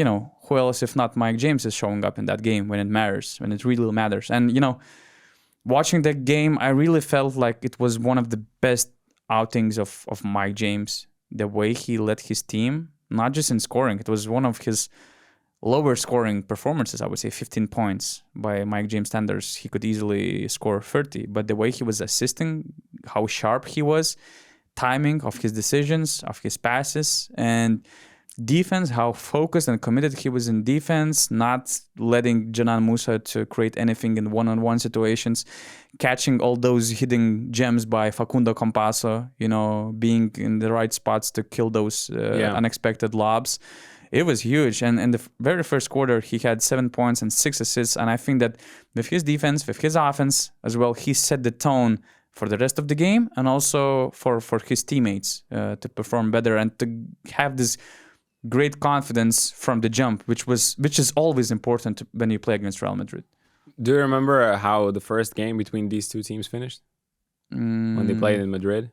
Speaker 1: who else if not Mike James is showing up in that game when it matters, when it really matters. And, watching that game, I really felt like it was one of the best outings of Mike James. The way he led his team, not just in scoring. It was one of his lower scoring performances, I would say 15 points by Mike James standards. He could easily score 30. But the way he was assisting, how sharp he was, timing of his decisions, of his passes, and defense, how focused and committed he was in defense, not letting Canan Musa to create anything in one-on-one situations, catching all those hidden gems by Facundo Campasso, being in the right spots to kill those unexpected lobs. It was huge. And in the very first quarter, he had 7 points and 6 assists. And I think that with his defense, with his offense as well, he set the tone for the rest of the game and also for his teammates to perform better and to have this great confidence from the jump, which is always important when you play against Real Madrid.
Speaker 2: Do you remember how the first game between these two teams finished when they played in Madrid?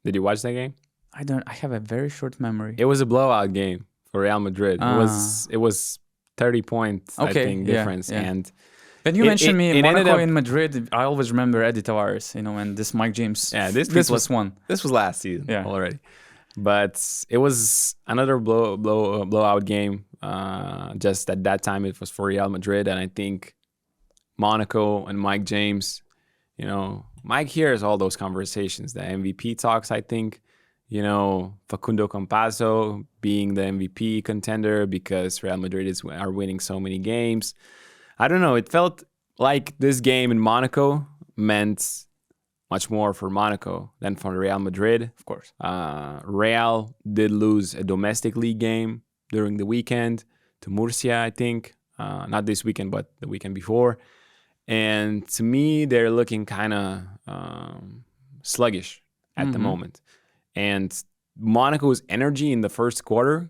Speaker 2: Did you watch that game?
Speaker 1: I have a very short memory.
Speaker 2: It was a blowout game for Real Madrid. It was 30 points, I think, difference. And
Speaker 1: When you mentioned me,
Speaker 2: it ended
Speaker 1: Monaco
Speaker 2: up-
Speaker 1: in Madrid, I always remember Eddie Tavares, and this Mike James.
Speaker 2: Yeah, this
Speaker 1: was
Speaker 2: was
Speaker 1: one.
Speaker 2: This was last season
Speaker 1: Yeah.
Speaker 2: already, but it was another blowout game. Just at that time, it was for Real Madrid, and I think Monaco and Mike James. Mike hears all those conversations, the MVP talks. I think, Facundo Campazzo being the MVP contender because Real Madrid are winning so many games. I don't know. It felt like this game in Monaco meant much more for Monaco than for Real Madrid.
Speaker 1: Of course.
Speaker 2: Real did lose a domestic league game during the weekend to Murcia, I think. Not this weekend, but the weekend before. And to me, they're looking kind of sluggish at the moment. And Monaco's energy in the first quarter,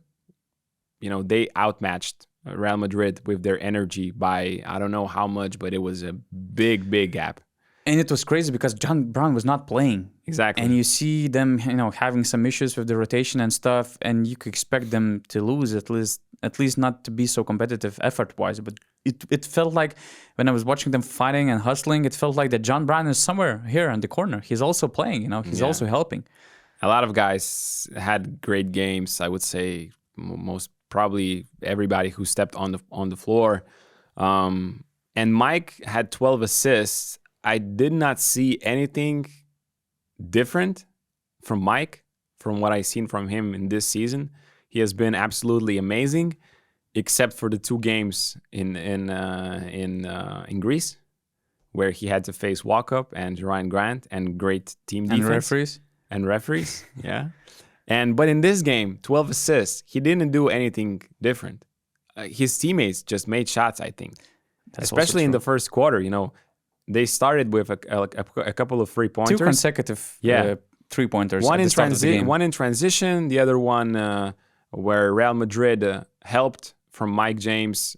Speaker 2: they outmatched Real Madrid with their energy by, I don't know how much, but it was a big, big gap.
Speaker 1: And it was crazy because John Brown was not playing.
Speaker 2: Exactly.
Speaker 1: And you see them, having some issues with the rotation and stuff, and you could expect them to lose at least not to be so competitive effort-wise. But it felt like when I was watching them fighting and hustling, it felt like that John Brown is somewhere here in the corner. He's also playing, he's also helping.
Speaker 2: A lot of guys had great games. I would say most probably everybody who stepped on the floor. And Mike had 12 assists. I did not see anything different from Mike from what I've seen from him in this season. He has been absolutely amazing, except for the 2 games in Greece, where he had to face Walkup and Ryan Grant and great team defense. And referees. Yeah. But in this game, 12 assists, he didn't do anything different. His teammates just made shots, I think.
Speaker 1: That's
Speaker 2: especially in the first quarter. They started with a couple of 3-pointers.
Speaker 1: 2 consecutive 3-pointers.
Speaker 2: One in transition, the other one where Real Madrid helped from Mike James,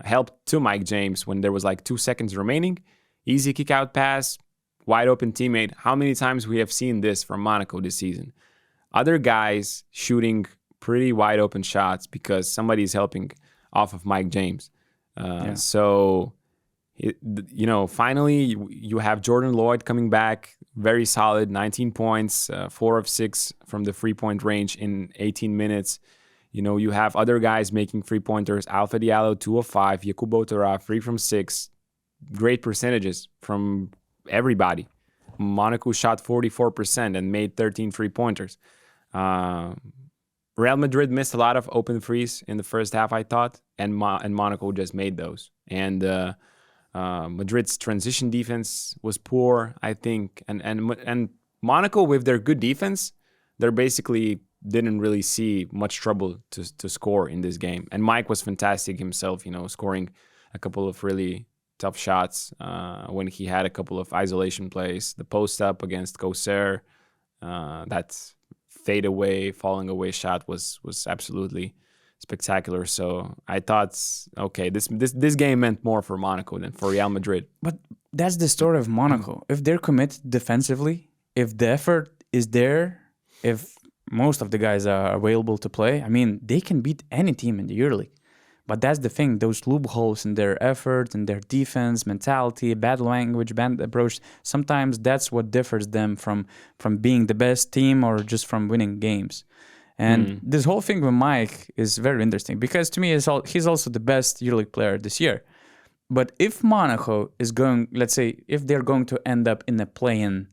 Speaker 2: helped to Mike James when there was 2 seconds remaining. Easy kick out pass, wide open teammate. How many times we have seen this from Monaco this season? Other guys shooting pretty wide open shots because somebody's helping off of Mike James. So, finally you have Jordan Lloyd coming back, very solid, 19 points, 4 of 6 from the 3-point range in 18 minutes. You have other guys making 3-pointers. Alpha Diallo, 2 of 5. Yakubo Tora, 3 from 6. Great percentages from everybody. Monaco shot 44% and made 13 3-pointers. Real Madrid missed a lot of open threes in the first half, I thought, and Monaco just made those. And Madrid's transition defense was poor, I think, and Monaco, with their good defense, they basically didn't really see much trouble to score in this game. And Mike was fantastic himself, scoring a couple of really tough shots when he had a couple of isolation plays. The post up against Koser, that fadeaway, falling away shot was absolutely spectacular. So I thought, okay, this game meant more for Monaco than for Real Madrid.
Speaker 1: But that's the story of Monaco. If they're committed defensively, if the effort is there, if most of the guys are available to play, they can beat any team in the EuroLeague. But that's the thing, those loopholes in their effort and their defense, mentality, bad language, bad approach, sometimes that's what differs them from being the best team or just from winning games. And this whole thing with Mike is very interesting because to me, he's also the best EuroLeague player this year. But if Monaco is going, let's say, if they're going to end up in a play-in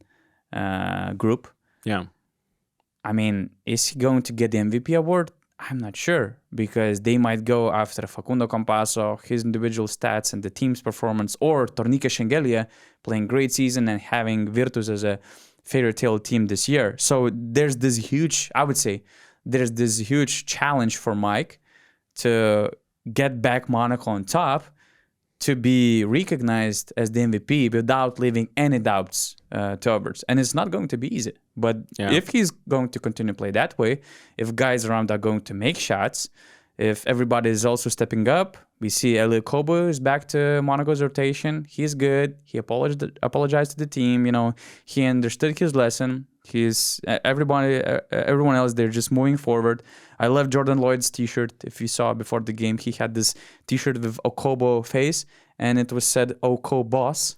Speaker 1: group, is he going to get the MVP award? I'm not sure, because they might go after Facundo Campazzo, his individual stats and the team's performance, or Tornike Shengelia playing great season and having Virtus as a fairy tale team this year. So there's this huge challenge for Mike to get back Monaco on top, to be recognized as the MVP without leaving any doubts to others. And it's not going to be easy. But if he's going to continue to play that way, if guys around are going to make shots, if everybody is also stepping up, we see Elie Kobo is back to Monaco's rotation. He's good. He apologized to the team. He understood his lesson. Everyone else, they're just moving forward. I love Jordan Lloyd's t-shirt. If you saw before the game, he had this t-shirt with Okobo face, and it was said Oko Boss.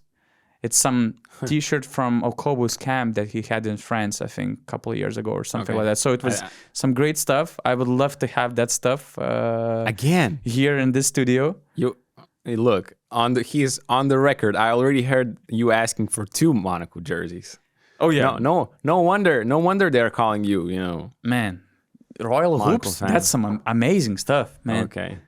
Speaker 1: It's some T-shirt from Okobo's camp that he had in France, I think, a couple of years ago or something like that. So it was some great stuff. I would love to have that stuff
Speaker 2: again
Speaker 1: here in this studio.
Speaker 2: Hey, look, he's on the record. I already heard you asking for 2 Monaco jerseys.
Speaker 1: Oh yeah,
Speaker 2: no wonder they're calling you. You know,
Speaker 1: man, Royal
Speaker 2: Monaco
Speaker 1: Hoops.
Speaker 2: fan.
Speaker 1: That's some amazing stuff, man.
Speaker 2: Okay.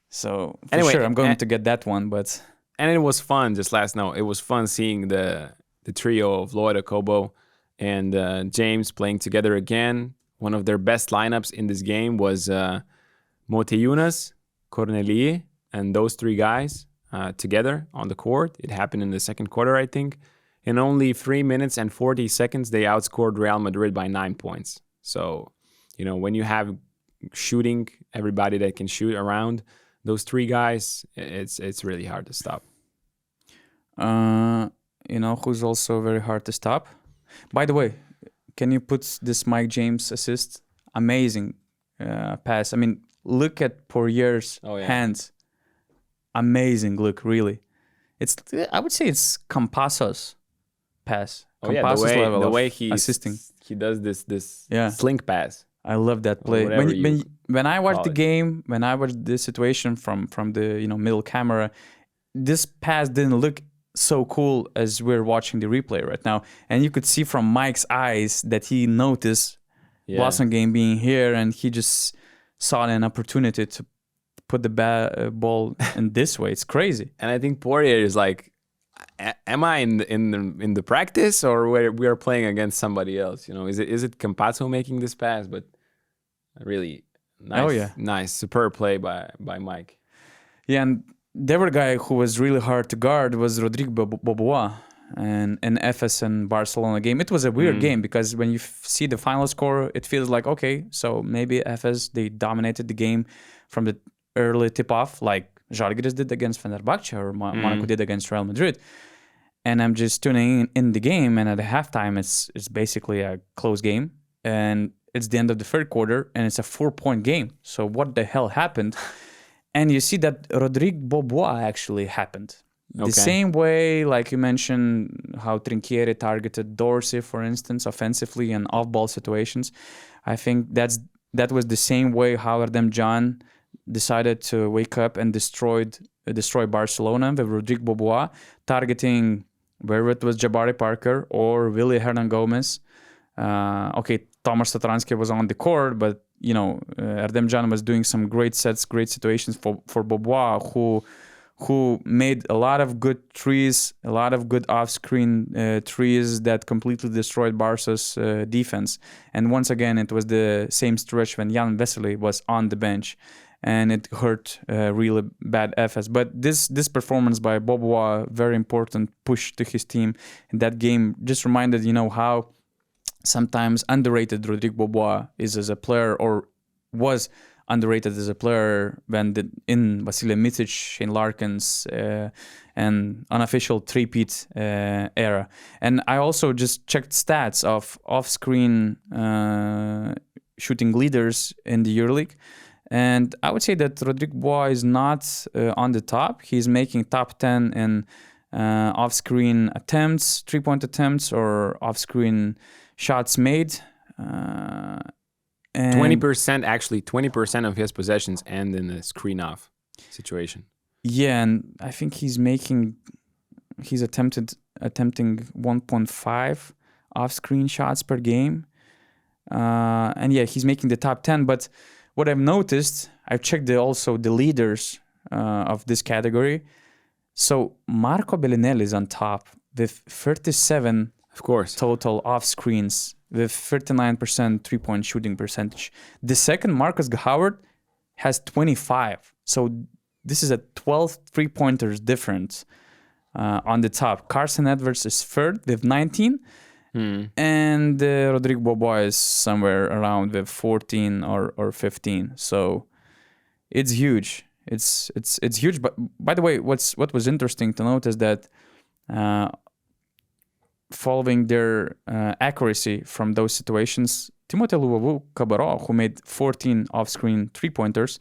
Speaker 1: So
Speaker 2: Anyway,
Speaker 1: sure, I'm going to get that one, but
Speaker 2: And it was fun just last night. It was fun seeing the trio of Lloyd Okobo and James playing together again. One of their best lineups in this game was Motiejunas, Cornelie, and those 3 guys together on the court. It happened in the second quarter, I think. In only 3 minutes and 40 seconds, they outscored Real Madrid by 9 points. So, you know, when you have shooting, everybody that can shoot around, those 3 guys, it's really hard to stop.
Speaker 1: You know who's also very hard to stop? By the way, can you put this Mike James assist? Amazing pass. I mean, look at Poirier's hands. Amazing look, really. I would say it's Campazzo's pass. Campazzo's level
Speaker 2: the
Speaker 1: of
Speaker 2: way he
Speaker 1: assisting.
Speaker 2: He does this
Speaker 1: Yeah.
Speaker 2: slink pass.
Speaker 1: I love that play. When I watched the game, when I watched the situation from the middle camera, this pass didn't look so cool as we're watching the replay right now. And you could see from Mike's eyes that he noticed Blossom game being here, and he just saw an opportunity to put the ball in this way. It's crazy.
Speaker 2: And I think Poirier is like, am I in the practice, or we are playing against somebody else? You know, is it Campazzo making this pass? But really nice, nice, superb play by Mike.
Speaker 1: Yeah, and the other guy who was really hard to guard was Rodrigue Bobois. And in Efes and Barcelona game, it was a weird game because when you see the final score, it feels like, okay, so maybe Efes, they dominated the game from the early tip-off, like Zalgiris did against Fenerbahce or Monaco did against Real Madrid. And I'm just tuning in the game, and at the halftime, it's basically a close game. And it's the end of the third quarter, and it's a 4-point game. So what the hell happened? And you see that Rodrigue Bobois actually happened. The same way, like you mentioned, how Trinchieri targeted Dorsey, for instance, offensively and off-ball situations. I think that was the same way how Erdem Can decided to wake up and destroy Barcelona with Rodrigue Bobois, targeting whether it was Jabari Parker or Willy Hernan Gomez. Tomas Satoransky was on the court, but Erdem Can was doing some great sets, great situations for Bobois, who made a lot of good threes, a lot of good off-screen threes that completely destroyed Barca's defense. And once again, it was the same stretch when Jan Vesely was on the bench, and it hurt really bad Efes. But this performance by Bobois, very important push to his team in that game, just reminded how sometimes underrated Rodrigue Bobois is as a player, or was underrated as a player when in Vasilij Micic, Shane Larkins, and unofficial three-peat era. And I also just checked stats of off-screen shooting leaders in the EuroLeague. And I would say that Rodrigue Bobois is not on the top. He's making top 10 in off-screen attempts, three-point attempts, or off-screen shots made.
Speaker 2: 20%, actually, 20% of his possessions end in a screen-off situation.
Speaker 1: Yeah, and I think he's attempting 1.5 off-screen shots per game. And yeah, he's making the top 10. But what I've noticed, I've checked also the leaders of this category. So Marco Bellinelli is on top with 37 total off-screens, with 39% three-point shooting percentage. The second, Marcus Howard, has 25. So this is a 12 three-pointers difference on the top. Carson Edwards is third with 19. And Rodrigue Bobois is somewhere around with 14 or 15. So it's huge. It's huge. But by the way, what was interesting to note is that following their accuracy from those situations, Timothée Luwawu-Cabarrot, who made 14 off-screen three-pointers,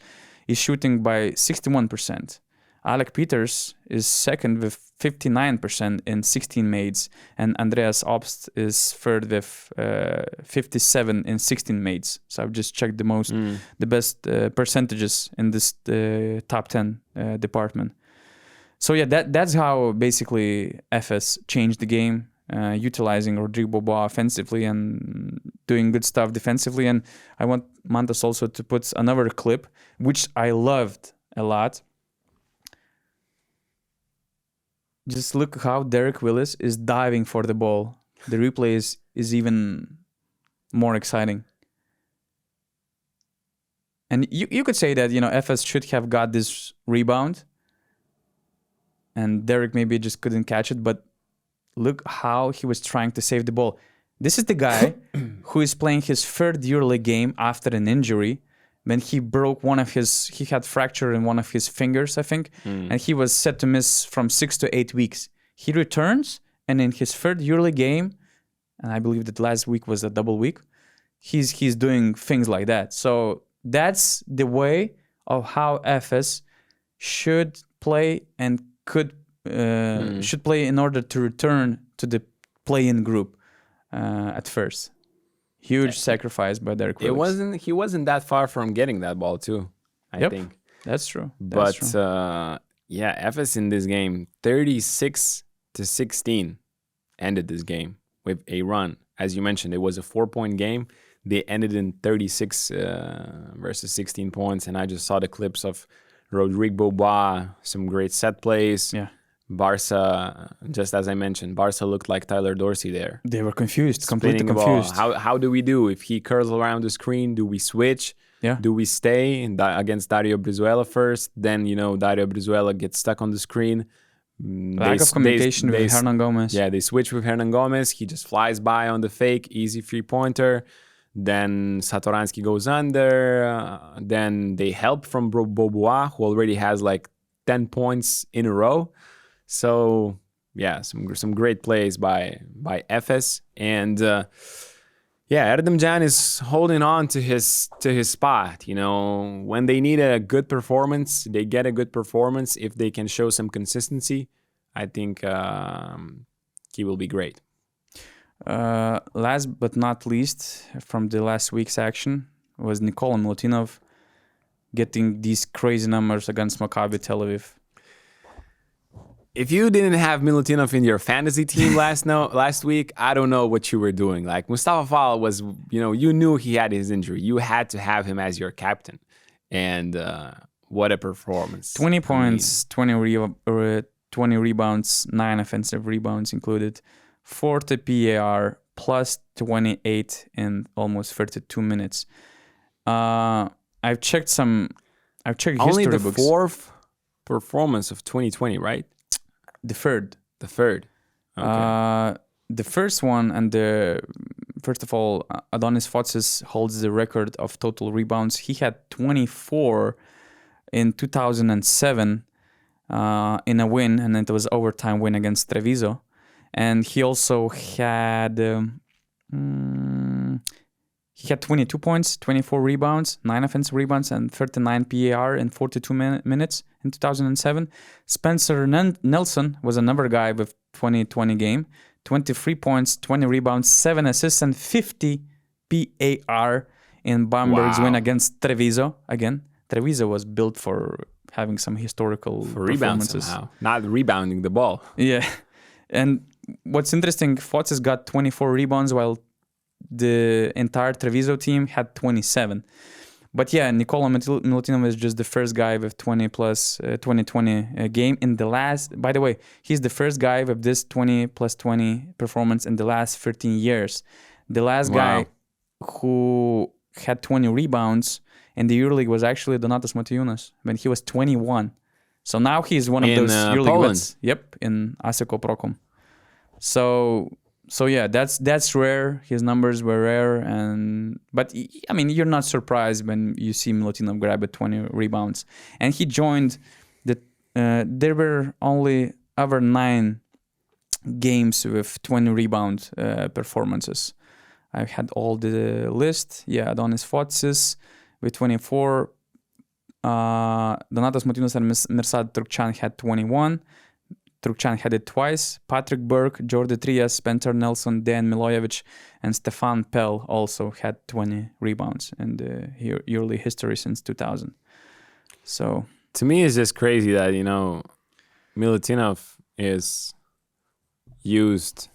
Speaker 1: is shooting by 61%. Alec Peters is second with 59% in 16 mates, and Andreas Obst is third with 57 in 16 mates. So I've just checked the best percentages in this top 10 department. So yeah, that's how basically Efes changed the game, utilizing Rodrigo Boa offensively and doing good stuff defensively. And I want Mantas also to put another clip, which I loved a lot. Just look how Derek Willis is diving for the ball. The replay is even more exciting. And you could say that, Efes should have got this rebound. And Derek maybe just couldn't catch it. But look how he was trying to save the ball. This is the guy who is playing his third EuroLeague game after an injury. When he broke he had fracture in one of his fingers, I think, and he was set to miss from 6 to 8 weeks. He returns, and in his third EuroLeague game, and I believe that last week was a double week, he's doing things like that. So that's the way of how Efes should play and should play in order to return to the play-in group at first. Huge sacrifice by Dirk.
Speaker 2: He wasn't that far from getting that ball too, I think.
Speaker 1: That's true.
Speaker 2: Efes in this game, 36-16 ended this game with a run. As you mentioned, it was a 4-point game. They ended in 36 versus 16 points, and I just saw the clips of Rodrigo Boa, some great set plays.
Speaker 1: Yeah.
Speaker 2: Barca, just as I mentioned, Barca looked like Tyler Dorsey there.
Speaker 1: They were confused, completely confused.
Speaker 2: How do we do? If he curls around the screen, do we switch?
Speaker 1: Yeah.
Speaker 2: Do we stay against Dario Brizuela first? Then, Dario Brizuela gets stuck on the screen.
Speaker 1: Lack of communication with Hernan Gomez.
Speaker 2: Yeah, they switch with Hernan Gomez. He just flies by on the fake, easy three-pointer. Then Satoransky goes under. Then they help from Bobois, who already has like 10 points in a row. So yeah, some great plays by Efes, and Erdem Can is holding on to his spot. When they need a good performance, they get a good performance. If they can show some consistency, I think he will be great.
Speaker 1: Last but not least, from the last week's action was Nikola Milutinov getting these crazy numbers against Maccabi Tel Aviv.
Speaker 2: If you didn't have Milutinov in your fantasy team last week, I don't know what you were doing. Like Mustafa Fall was, you knew he had his injury. You had to have him as your captain. And what a performance.
Speaker 1: 20 points, 20 rebounds, 9 offensive rebounds included, 40 PAR, plus 28 in almost 32 minutes. I've checked history books.
Speaker 2: Only the fourth performance of 2020, right?
Speaker 1: The third.
Speaker 2: Okay.
Speaker 1: The first one, and first of all, Adonis Fotsis holds the record of total rebounds. He had 24 in 2007 in a win, and it was overtime win against Treviso. And he also had 22 points, 24 rebounds, 9 offensive rebounds, and 39 PAR in 42 minutes in 2007. Spencer Nelson was another guy with 2020 game, 23 points, 20 rebounds, 7 assists, and 50 PAR in Bamberg's win against Treviso. Again, Treviso was built for having some historical performances.
Speaker 2: Somehow. Not rebounding the ball.
Speaker 1: Yeah. And what's interesting, Fotsis got 24 rebounds while the entire Treviso team had 27. But yeah, Nikola Milutinov is just the first guy with 2020 game in the last. By the way, he's the first guy with this 20+20 performance in the last 13 years. The last guy who had 20 rebounds in the EuroLeague was actually Donatas Motiejunas when he was 21. So now he's one of those EuroLeague vets. Yep, in Asseco Procom. So yeah, that's rare. His numbers were rare, but I mean, you're not surprised when you see Milutinov grab at 20 rebounds. And he joined there were only other 9 games with 20 rebound performances. I had all the list. Yeah, Adonis Fotsis with 24. Donatas Motiejūnas and Mirsad Turkcan had 21. Turkcan had it twice. Patrick Burke, Jordi Trias, Spencer Nelson, Dan Milojevic, and Stefan Pell also had 20 rebounds in the yearly history since 2000. So
Speaker 2: to me, it's just crazy that, you know, Milutinov is used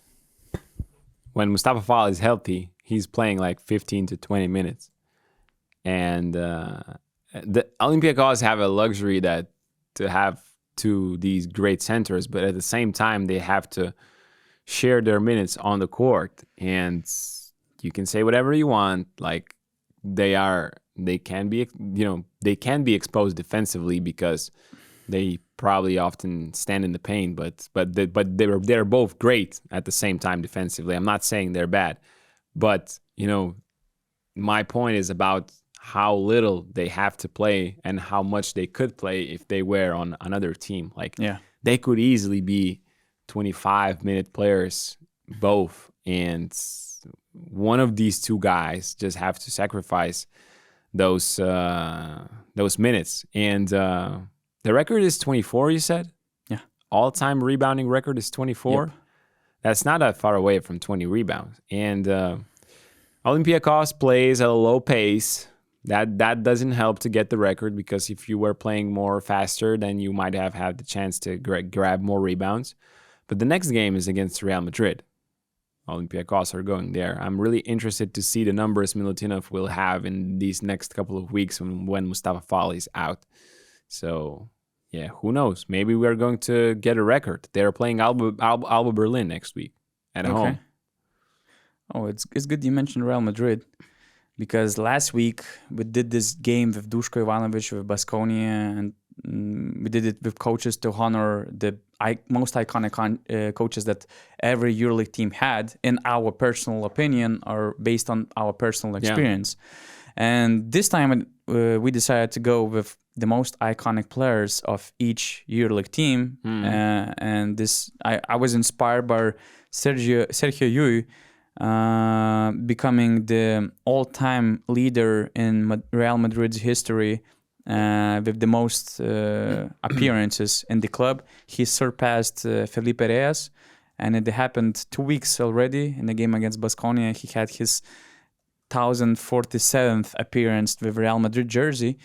Speaker 2: when Mustafa Fall is healthy. He's playing like 15 to 20 minutes. And the Olympiacos have a luxury that to have two these great centers, but at the same time, they have to share their minutes on the court. And you can say whatever you want. Like they can be exposed defensively because they probably often stand in the paint, but they're both great at the same time defensively. I'm not saying they're bad, but you know, my point is about how little they have to play and how much they could play if they were on another team. Like they could easily be 25-minute players both, and one of these two guys just have to sacrifice those minutes. And the record is 24, you said?
Speaker 1: Yeah.
Speaker 2: All-time rebounding record is 24?
Speaker 1: Yep.
Speaker 2: That's not that far away from 20 rebounds. And Olympiacos plays at a low pace. That doesn't help to get the record, because if you were playing more faster, then you might have had the chance to grab more rebounds. But the next game is against Real Madrid. Olympiacos are going there. I'm really interested to see the numbers Milutinov will have in these next couple of weeks when Mustafa Fall is out. So, yeah, who knows? Maybe we are going to get a record. They're playing Alba Berlin next week at home.
Speaker 1: Oh, it's good you mentioned Real Madrid, because last week we did this game with Duško Ivanovic, with Baskonia, and we did it with coaches to honor the most iconic coaches that every EuroLeague team had, in our personal opinion, or based on our personal experience. Yeah. And this time we decided to go with the most iconic players of each EuroLeague team. And this I was inspired by Sergio Llull, becoming the all-time leader in Real Madrid's history with the most appearances in the club. He surpassed Felipe Reyes, and it happened 2 weeks already in the game against Baskonia. He had his 1047th appearance with Real Madrid jersey,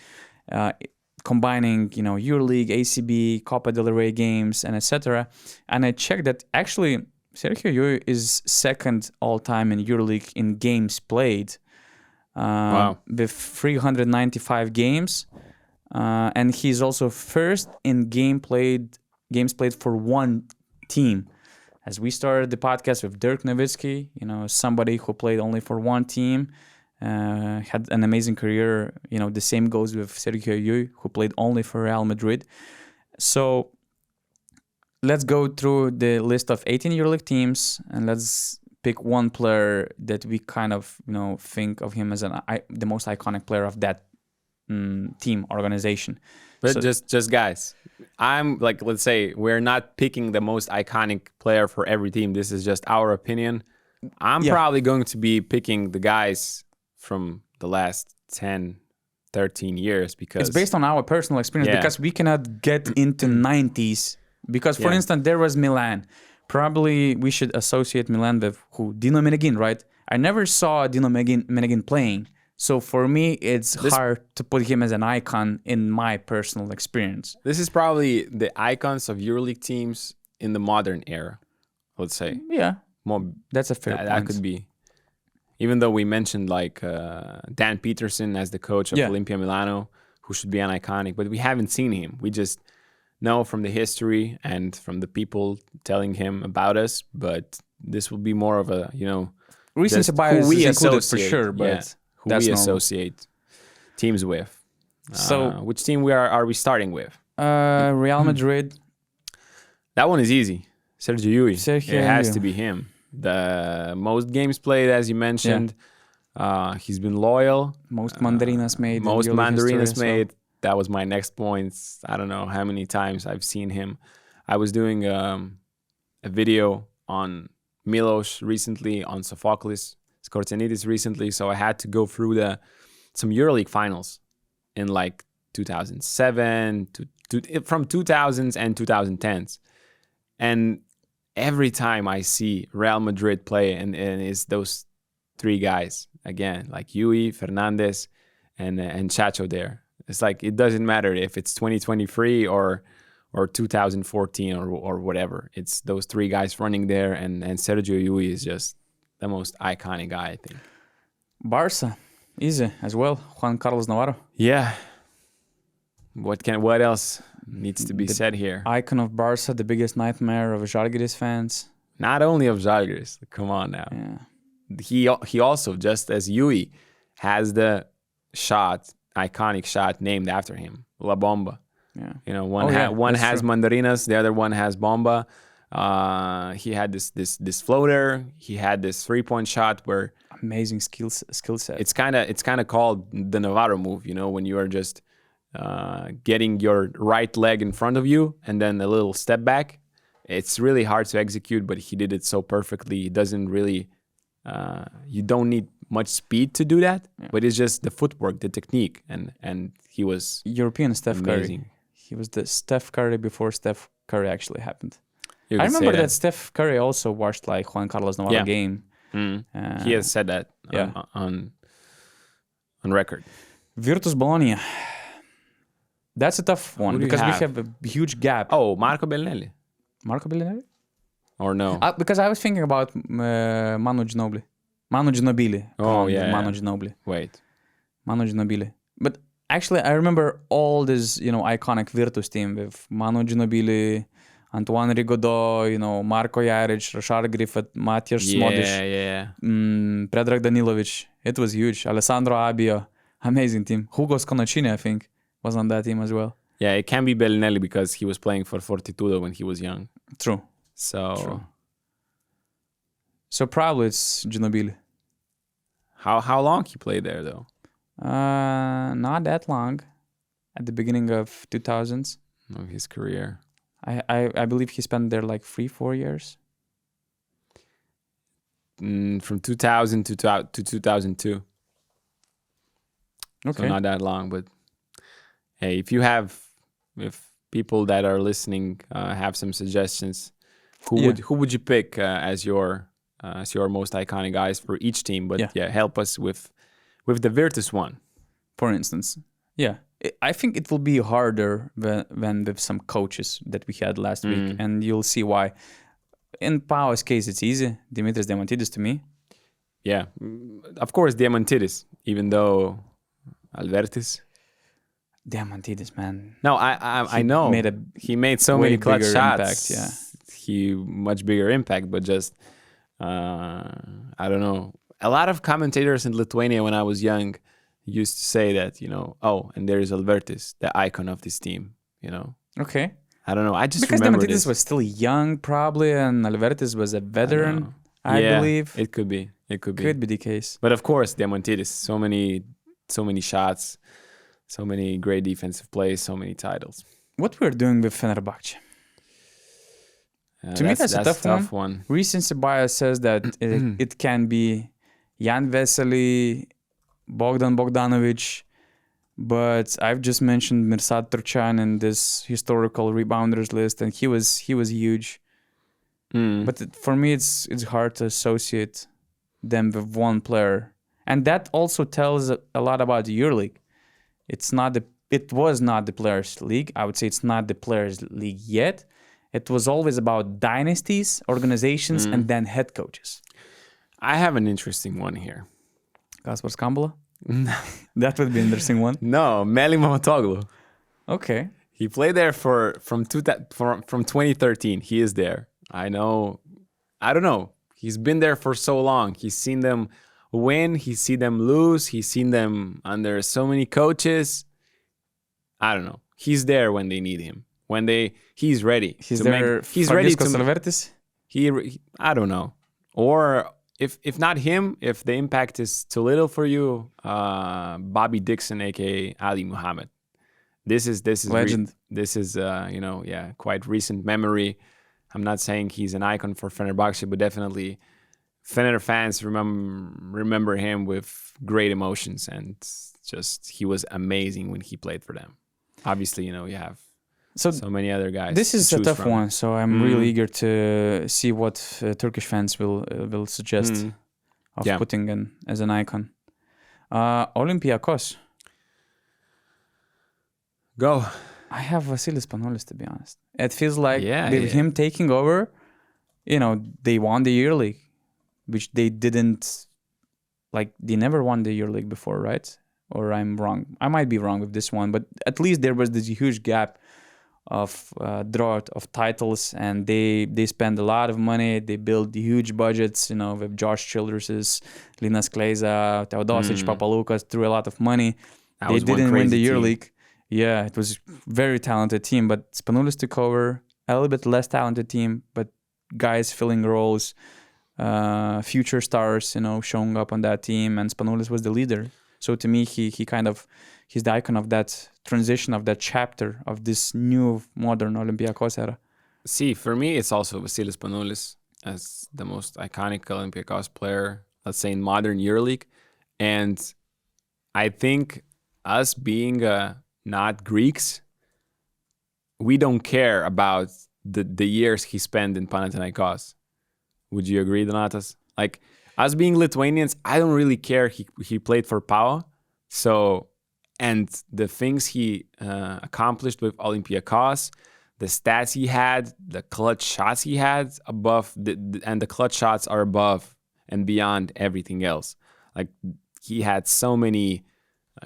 Speaker 1: combining, you know, EuroLeague, ACB, Copa del Rey games, and etc. And I checked that actually Sergio Llull is second all-time in EuroLeague in games played, with 395 games, and he's also first in games played for one team. As we started the podcast with Dirk Nowitzki, you know, somebody who played only for one team, had an amazing career. You know, the same goes with Sergio Llull, who played only for Real Madrid. So let's go through the list of 18 EuroLeague teams, and let's pick one player that we kind of, you know, think of him as the most iconic player of that team organization.
Speaker 2: But so, just guys, I'm like, let's say we're not picking the most iconic player for every team. This is just our opinion. I'm probably going to be picking the guys from the last 10, 13 years, because
Speaker 1: it's based on our personal experience, because we cannot get into 90s. Because, for instance, there was Milan. Probably we should associate Milan with who? Dino Meneghin, right? I never saw Dino Meneghin playing. So for me, it's hard to put him as an icon in my personal experience.
Speaker 2: This is probably the icons of EuroLeague teams in the modern era, let's say.
Speaker 1: Yeah, that's a fair point.
Speaker 2: That could be. Even though we mentioned like Dan Peterson as the coach of Olimpia Milano, who should be an iconic, but we haven't seen him. We just know from the history and from the people telling him about us, but this will be more of a, you know,
Speaker 1: recency bias is included for sure, but
Speaker 2: who we associate teams with. So which team are we starting with?
Speaker 1: Real Madrid.
Speaker 2: That one is easy. Sergio Llull. It has to be him. The most games played, as you mentioned. He's been loyal.
Speaker 1: Most mandarinas made.
Speaker 2: Most mandarinas made. That was my next point. I don't know how many times I've seen him. I was doing a video on Milos recently, on Sophocles Skorzenidis recently, so I had to go through some EuroLeague finals in like 2007 from 2000s and 2010s. And every time I see Real Madrid play and it's those three guys again, like Yui, Fernandez, and Chacho there. It's like it doesn't matter if it's 2023 or 2014 or whatever. It's those three guys running there, and Sergio Yui is just the most iconic guy, I think.
Speaker 1: Barca, easy as well. Juan Carlos Navarro.
Speaker 2: Yeah. What else needs to be said here?
Speaker 1: Icon of Barca, the biggest nightmare of Zalgiris fans.
Speaker 2: Not only of Zalgiris. Come on now.
Speaker 1: Yeah.
Speaker 2: He also, just as Yui, has the iconic shot named after him, La Bomba.
Speaker 1: Yeah.
Speaker 2: You know, one has Mandarinas, the other one has Bomba. He had this floater. He had this 3-point shot where
Speaker 1: amazing skill set.
Speaker 2: It's kind of called the Navarro move. You know, when you are just getting your right leg in front of you and then a little step back. It's really hard to execute, but he did it so perfectly. It doesn't really. You don't need much speed to do that, but it's just the footwork, the technique, and he was
Speaker 1: European Steph
Speaker 2: amazing.
Speaker 1: Curry. He was the Steph Curry before Steph Curry actually happened.
Speaker 2: I
Speaker 1: remember that Steph Curry also watched like Juan Carlos Navarro game.
Speaker 2: He has said that on record.
Speaker 1: Virtus Bologna. That's a tough one because we have a huge gap.
Speaker 2: Oh, Marco Bellinelli.
Speaker 1: Marco Bellinelli?
Speaker 2: Or no?
Speaker 1: Because I was thinking about Manu Ginobili. Manu Ginobili.
Speaker 2: Oh, yeah.
Speaker 1: Manu Ginobili.
Speaker 2: Wait.
Speaker 1: Manu Ginobili. But actually, I remember all this, iconic Virtus team with Manu Ginobili, Antoine Rigaudot, Marko Jaric, Rashard Griffith, Matjaž Smodiš, Predrag Danilovic. It was huge. Alessandro Abio. Amazing team. Hugo Sconacini, I think, was on that team as well.
Speaker 2: Yeah, it can be Bellinelli because he was playing for Fortitudo when he was young.
Speaker 1: True.
Speaker 2: So
Speaker 1: probably it's Ginobili.
Speaker 2: How long he played there though?
Speaker 1: Not that long. At the beginning of 2000s.
Speaker 2: Of his career.
Speaker 1: I believe he spent there like 3-4 years.
Speaker 2: From 2000 to 2002.
Speaker 1: Okay.
Speaker 2: So not that long, but hey, if people that are listening have some suggestions, who would you pick as your most iconic guys for each team? But help us with the Virtus one,
Speaker 1: for instance. Yeah, I think it will be harder than with some coaches that we had last week, and you'll see why. In PAO's case, it's easy. Dimitris Diamantidis to me.
Speaker 2: Yeah, of course Diamantidis, even though Albertis.
Speaker 1: Diamantidis, man.
Speaker 2: No, I know. He made so many clutch shots.
Speaker 1: Impact,
Speaker 2: He much bigger impact, but just I don't know. A lot of commentators in Lithuania when I was young used to say that, and there is Albertis, the icon of this team,
Speaker 1: Okay.
Speaker 2: I don't know. I just
Speaker 1: because
Speaker 2: remember
Speaker 1: Diamantidis was still young, probably, and Albertis was a veteran. I believe
Speaker 2: it could be.
Speaker 1: Could be the case.
Speaker 2: But of course, Diamantidis, so many shots, so many great defensive plays, so many titles.
Speaker 1: What we're doing with Fenerbahce? To me, that's a tough one. Recency bias says that it can be Jan Vesely, Bogdan Bogdanovic, but I've just mentioned Mirsad Turchan in this historical rebounders list, and he was huge. But for me, it's hard to associate them with one player, and that also tells a lot about the EuroLeague. It was not the players' league. I would say it's not the players' league yet. It was always about dynasties, organizations, and then head coaches.
Speaker 2: I have an interesting one here.
Speaker 1: Kaspars Kambala? That would be an interesting one.
Speaker 2: No, Meli Mamatoğlu.
Speaker 1: Okay.
Speaker 2: He played there from 2013. He is there. I know. I don't know. He's been there for so long. He's seen them win. He's seen them lose. He's seen them under so many coaches. I don't know. He's there when they need him. He's ready.
Speaker 1: He's ready to Salvertis?
Speaker 2: I don't know. Or if not him, if the impact is too little for you, Bobby Dixon, aka Ali Muhammad. This is
Speaker 1: legend.
Speaker 2: This is quite recent memory. I'm not saying he's an icon for Fenerbahce, but definitely Fener fans remember him with great emotions, and just he was amazing when he played for them. Obviously, you have
Speaker 1: So
Speaker 2: so many other guys.
Speaker 1: this is
Speaker 2: to
Speaker 1: a
Speaker 2: choose
Speaker 1: tough
Speaker 2: from.
Speaker 1: one. So I'm really eager to see what Turkish fans will suggest of
Speaker 2: Yeah.
Speaker 1: putting in as an icon. Olympiacos.
Speaker 2: Go.
Speaker 1: I have Vasilis Panolis, to be honest. It feels like
Speaker 2: Yeah,
Speaker 1: with
Speaker 2: yeah.
Speaker 1: him taking over, they won the EuroLeague, which they didn't. Like, they never won the EuroLeague before, right? Or I'm wrong. I might be wrong with this one, but at least there was this huge gap of drought of titles, and they spend a lot of money. They build huge budgets, with Josh Childress's, Linas Kleiza, Teodosic, Papaloukas, threw a lot of money.
Speaker 2: That
Speaker 1: They
Speaker 2: was one
Speaker 1: didn't win
Speaker 2: crazy
Speaker 1: the
Speaker 2: team.
Speaker 1: EuroLeague. Yeah, it was very talented team, but Spanoulis took over, a little bit less talented team, but guys filling roles, future stars, showing up on that team, and Spanoulis was the leader. So to me, he's the icon of that transition, of that chapter of this new modern Olympiacos era.
Speaker 2: See, for me, it's also Vasilis Spanoulis as the most iconic Olympiacos player, let's say in modern EuroLeague. And I think us being not Greeks, we don't care about the years he spent in Panathinaikos. Would you agree, Donatas? Like, us being Lithuanians, I don't really care. He played for PAO. So, and the things he accomplished with Olympiacos, the stats he had, the clutch shots he had above, and the clutch shots are above and beyond everything else. Like, he had so many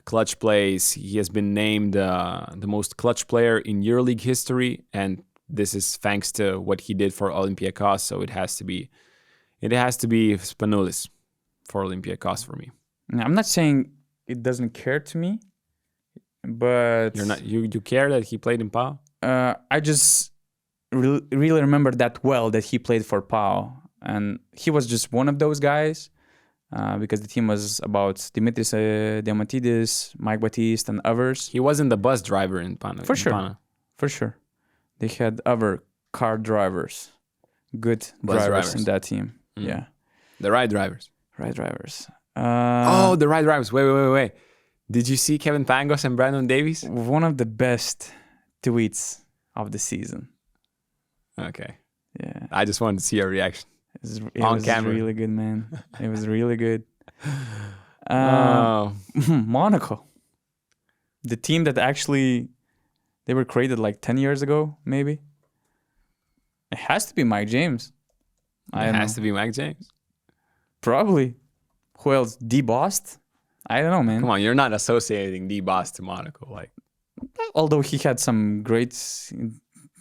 Speaker 2: clutch plays. He has been named the most clutch player in EuroLeague history, and this is thanks to what he did for Olympiacos. So it has to be Spanoulis for Olympiacos for me.
Speaker 1: I'm not saying it doesn't care to me, but
Speaker 2: You care that he played in PAO?
Speaker 1: I just really remember that well that he played for PAO, and he was just one of those guys. Because the team was about Dimitris Diamantidis, Mike Batiste, and others.
Speaker 2: He wasn't the bus driver in Pana.
Speaker 1: For sure.
Speaker 2: In Pana.
Speaker 1: For sure. They had other car drivers, good drivers in that team. Yeah.
Speaker 2: The right drivers.
Speaker 1: Right drivers.
Speaker 2: The right drivers. Wait. Did you see Kevin Pangos and Brandon Davies?
Speaker 1: One of the best tweets of the season.
Speaker 2: Okay.
Speaker 1: Yeah.
Speaker 2: I just wanted to see your reaction.
Speaker 1: It
Speaker 2: On
Speaker 1: was
Speaker 2: camera.
Speaker 1: really good, man. It was really good.
Speaker 2: Oh.
Speaker 1: Monaco. The team that actually, they were created like 10 years ago, maybe. It has to be Mike James.
Speaker 2: It has to be Mike James.
Speaker 1: Probably. Who else? D-Bost? I don't know, man.
Speaker 2: Come on, you're not associating D-Boss to Monaco. Like,
Speaker 1: Although he had some great...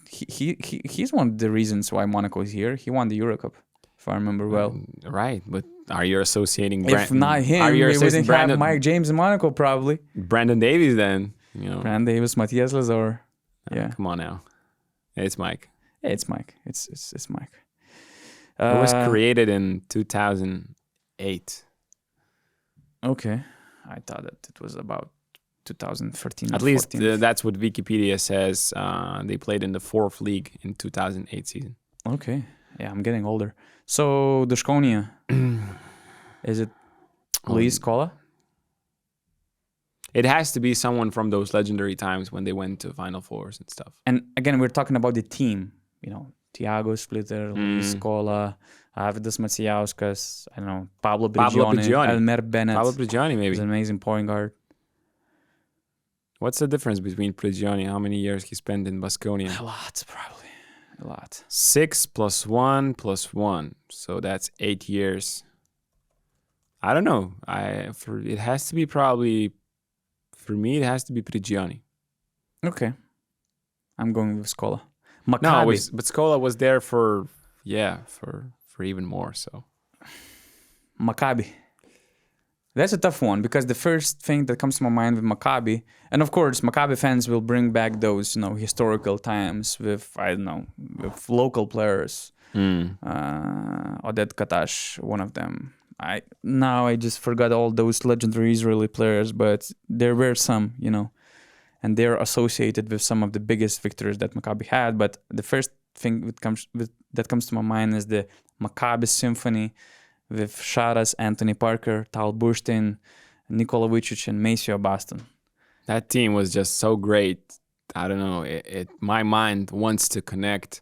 Speaker 1: He's one of the reasons why Monaco is here. He won the Euro Cup, if I remember well.
Speaker 2: right, but are you associating...
Speaker 1: If not him, we wouldn't have Mike James in Monaco, probably.
Speaker 2: Brandon Davies then,
Speaker 1: Brandon Davis, Matthias Lazar. Yeah.
Speaker 2: Come on now. It's Mike.
Speaker 1: Yeah, it's Mike. It's Mike.
Speaker 2: It was created in 2008.
Speaker 1: Okay. I thought that it was about 2013
Speaker 2: At
Speaker 1: or
Speaker 2: least
Speaker 1: 14.
Speaker 2: that's what Wikipedia says. They played in the 4th league in 2008 season.
Speaker 1: Okay. Yeah, I'm getting older. So, Dushkonia. Is it Luis Scola?
Speaker 2: It has to be someone from those legendary times when they went to Final Fours and stuff.
Speaker 1: And again, we're talking about the team. Thiago Splitter, Luis Scola, Avidas Macijauskas, I don't know, Pablo Prigioni, Elmer Bennett.
Speaker 2: Pablo Prigioni, maybe.
Speaker 1: He's an amazing point guard.
Speaker 2: What's the difference between Prigioni? How many years he spent in Baskonia?
Speaker 1: A lot, probably. A lot.
Speaker 2: 6 + 1 + 1. So that's 8 years. I don't know. It has to be probably... For me, it has to be Prigioni.
Speaker 1: Okay. I'm going with Scola. Maccabi.
Speaker 2: No, but Scola was there for even more, so...
Speaker 1: Maccabi. That's a tough one because the first thing that comes to my mind with Maccabi, and of course, Maccabi fans will bring back those, historical times with, I don't know, with local players. Oded Katash, one of them. I just forgot all those legendary Israeli players, but there were some, and they're associated with some of the biggest victories that Maccabi had. But the first thing that comes to my mind is the Maccabi Symphony with Sharas, Anthony Parker, Tal Burstein, Nikola Vucic, and Maceo Baston.
Speaker 2: That team was just so great I don't know. My mind wants to connect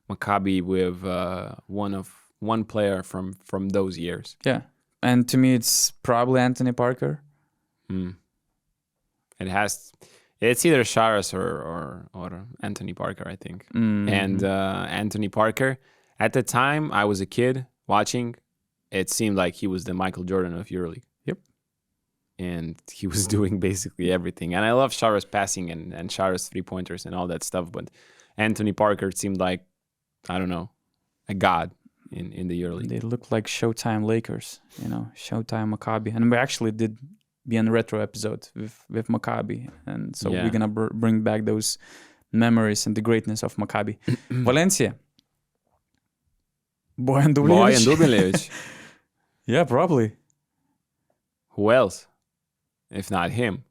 Speaker 2: Maccabi with one player from those years.
Speaker 1: Yeah. And to me, it's probably Anthony Parker.
Speaker 2: It's either Charas or Anthony Parker, I think. And Anthony Parker, at the time I was a kid watching, it seemed like he was the Michael Jordan of EuroLeague.
Speaker 1: Yep.
Speaker 2: And he was doing basically everything. And I love Charas passing and Charas 3-pointers and all that stuff. But Anthony Parker seemed like, I don't know, a god in the EuroLeague.
Speaker 1: They look like Showtime Lakers, Showtime Maccabi. And we actually did be on a retro episode with Maccabi. And so we're going to bring back those memories and the greatness of Maccabi. Valencia. Bojan
Speaker 2: Dubljevic.
Speaker 1: Yeah, probably.
Speaker 2: Who else? If not him.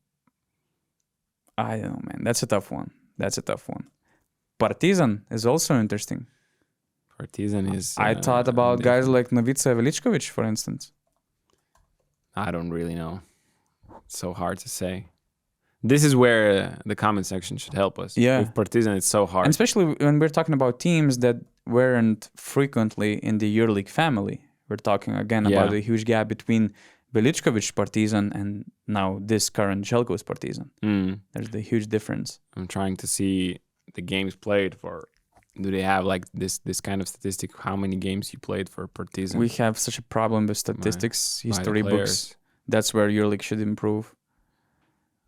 Speaker 1: I don't know, man. That's a tough one. Partizan is also interesting.
Speaker 2: Partizan is...
Speaker 1: I thought about guys like Novica Veličković, for instance.
Speaker 2: I don't really know. It's so hard to say. This is where the comment section should help us.
Speaker 1: Yeah.
Speaker 2: With Partizan, it's so hard.
Speaker 1: And especially when we're talking about teams that weren't frequently in the EuroLeague family. We're talking again about the huge gap between Veličković Partizan and now this current Željko's Partizan. There's the huge difference.
Speaker 2: I'm trying to see the games played for... Do they have like this kind of statistic? How many games you played for Partizan?
Speaker 1: We have such a problem with statistics, history books. That's where EuroLeague should improve.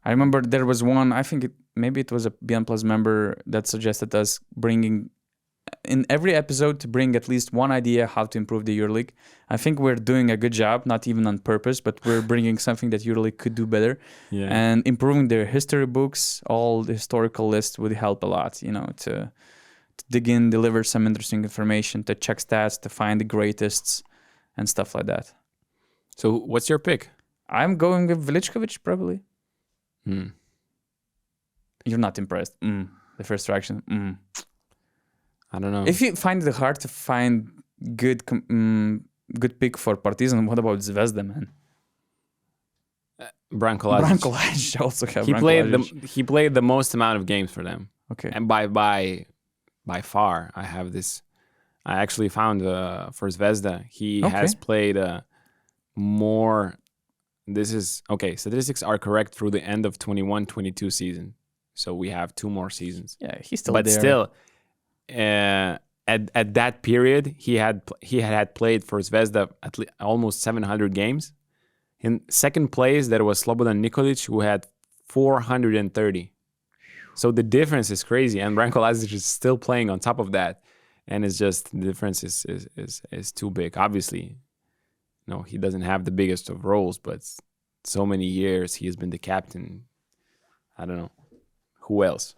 Speaker 1: I remember there was one, I think maybe it was a BN Plus member that suggested us bringing, in every episode, to bring at least one idea how to improve the EuroLeague. I think we're doing a good job, not even on purpose, but we're bringing something that EuroLeague could do better.
Speaker 2: Yeah.
Speaker 1: And improving their history books, all the historical lists would help a lot, to dig in, deliver some interesting information, to check stats, to find the greatest and stuff like that.
Speaker 2: So what's your pick?
Speaker 1: I'm going with Veličković, probably. You're not impressed. The first reaction.
Speaker 2: I don't know.
Speaker 1: If you find it hard to find good pick for Partizan, what about Zvezda, man?
Speaker 2: Branko
Speaker 1: Branko Lazić also have.
Speaker 2: He played the most amount of games for them.
Speaker 1: Okay.
Speaker 2: And by far, I have this. I actually found for Zvezda, he has played more. This is okay. Statistics are correct through the end of 21-22 season, so we have 2 more seasons.
Speaker 1: Yeah, he's still
Speaker 2: but
Speaker 1: there.
Speaker 2: Still, at that period, he had played for Zvezda at almost 700 games. In second place, there was Slobodan Nikolic, who had 430. So the difference is crazy, and Branko Lazić is still playing on top of that, and it's just the difference is too big. Obviously, no, he doesn't have the biggest of roles, but so many years he has been the captain. I don't know who else,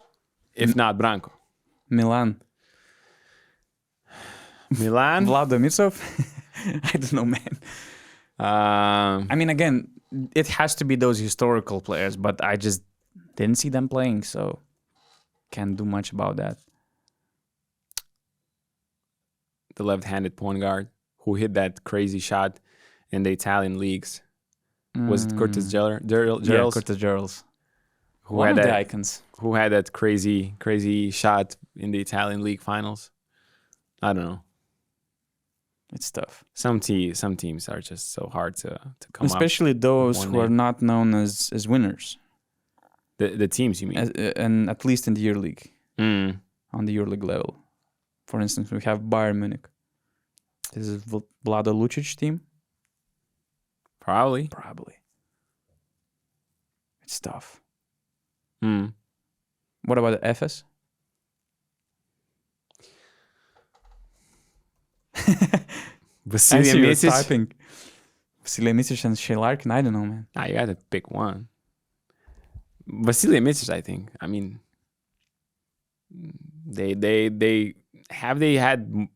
Speaker 2: if not Branko.
Speaker 1: Milan. Vlado Mitsov. I don't know, man. I mean, again, it has to be those historical players, but I just didn't see them playing, so can't do much about that.
Speaker 2: The left-handed point guard who hit that crazy shot in the Italian leagues. Was it Curtis Gerals?
Speaker 1: Yeah, Curtis Gerals. One of the icons.
Speaker 2: Who had that crazy shot in the Italian league finals? I don't know.
Speaker 1: It's tough.
Speaker 2: Some teams are just so hard to come up.
Speaker 1: Especially those who are not known as winners.
Speaker 2: The teams, you mean?
Speaker 1: And at least in the EuroLeague. On the EuroLeague level. For instance, we have Bayern Munich. This is Vlado Lucic team.
Speaker 2: Probably.
Speaker 1: It's tough.
Speaker 2: What
Speaker 1: about the Efes?
Speaker 2: Vasilij Micic.
Speaker 1: Typing. Vasilij Micic and Shea Larkin. I don't know, man.
Speaker 2: You got to pick one. Vasilij Micic, I think. I mean, they had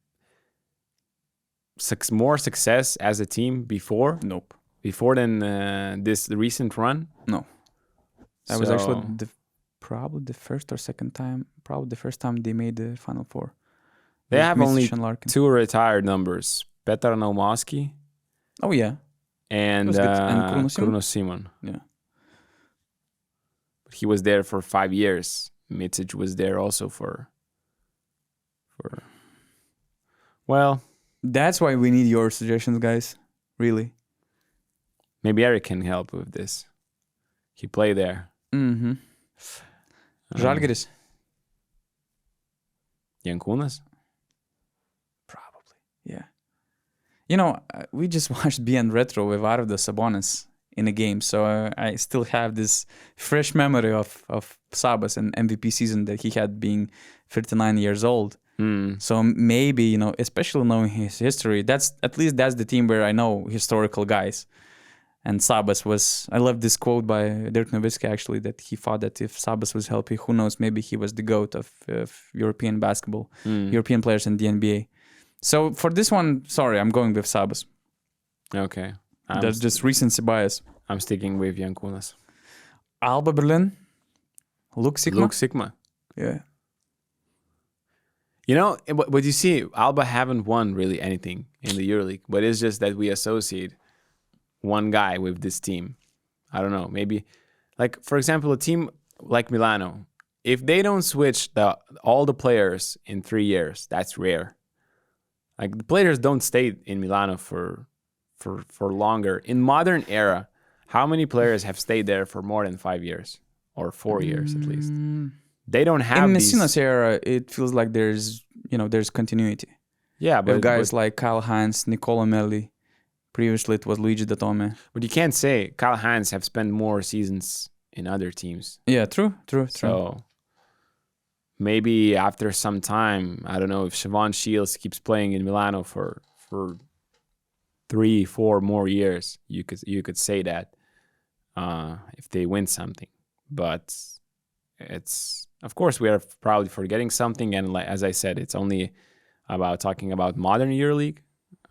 Speaker 2: more success as a team before?
Speaker 1: Nope.
Speaker 2: Before than this recent run?
Speaker 1: No. That was actually probably the first or second time. Probably the first time they made the Final Four.
Speaker 2: They have only 2 retired numbers. Petar Naumovski.
Speaker 1: Oh, yeah.
Speaker 2: And Kruno Simon.
Speaker 1: Yeah.
Speaker 2: He was there for 5 years. Micic was there also for. Well,
Speaker 1: That's why we need your suggestions, guys. Really.
Speaker 2: maybe Eric can help with this. He played there.
Speaker 1: Mm-hmm. Zalgiris.
Speaker 2: Yankunas?
Speaker 1: Probably. Yeah. You know, we just watched BN Retro with Arvydas Sabonis in a game, so I still have this fresh memory of Sabas and MVP season that he had being 39 years old. So maybe, you know, especially knowing his history, that's the team where I know historical guys. And Sabas was, I love this quote by Dirk Nowitzki actually, that he thought that if Sabas was healthy, who knows, maybe he was the GOAT of European basketball, European players in the NBA. So for this one, sorry, I'm going with Sabas.
Speaker 2: Okay.
Speaker 1: That's just recency bias.
Speaker 2: I'm sticking with Yankunas.
Speaker 1: Alba Berlin, Luke Sigma. Yeah.
Speaker 2: You know, but you see, Alba haven't won really anything in the EuroLeague, but it's just that we associate one guy with this team. I don't know, maybe, like, for example, a team like Milano, if they don't switch all the players in 3 years, that's rare. Like, the players don't stay in Milano for longer. In modern era, how many players have stayed there for more than 5 years or 4 years at least? They don't have
Speaker 1: in Messina's era. It feels like there's continuity.
Speaker 2: Yeah, but
Speaker 1: guys like Kyle Hines, Nicola Melli. Previously, it was Luigi Datome.
Speaker 2: But you can't say Kyle Hines have spent more seasons in other teams.
Speaker 1: Yeah, true.
Speaker 2: So maybe after some time, I don't know if Siobhan Shields keeps playing in Milano for 3-4 more years. You could say that if they win something, but it's, of course, we are probably forgetting something, and as I said, it's only about talking about modern EuroLeague.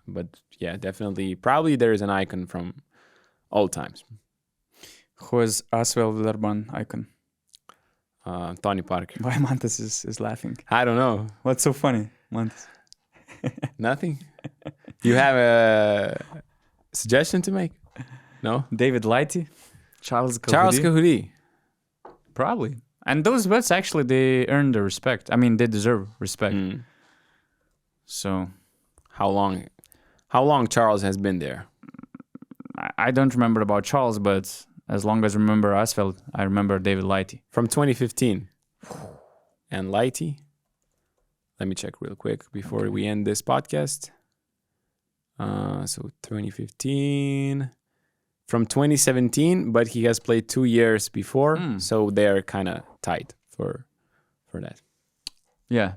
Speaker 2: But yeah, definitely, probably there is an icon from old times.
Speaker 1: Who is Asvel Villarban icon?
Speaker 2: Tony Parker.
Speaker 1: Why Mantas is laughing?
Speaker 2: I don't know.
Speaker 1: What's so funny, Mantas?
Speaker 2: Nothing. You have a suggestion to make? No.
Speaker 1: David Lighty, Charles
Speaker 2: Cahudi.
Speaker 1: Probably. And those bets actually, they earn the respect. I mean, they deserve respect. So,
Speaker 2: how long Charles has been there?
Speaker 1: I don't remember about Charles, but as long as I remember Asfeld, I remember David Lighty.
Speaker 2: From 2015. And Lighty, let me check real quick before we end this podcast. So 2015. From 2017, but he has played 2 years before, so they're kind of tight for that.
Speaker 1: Yeah.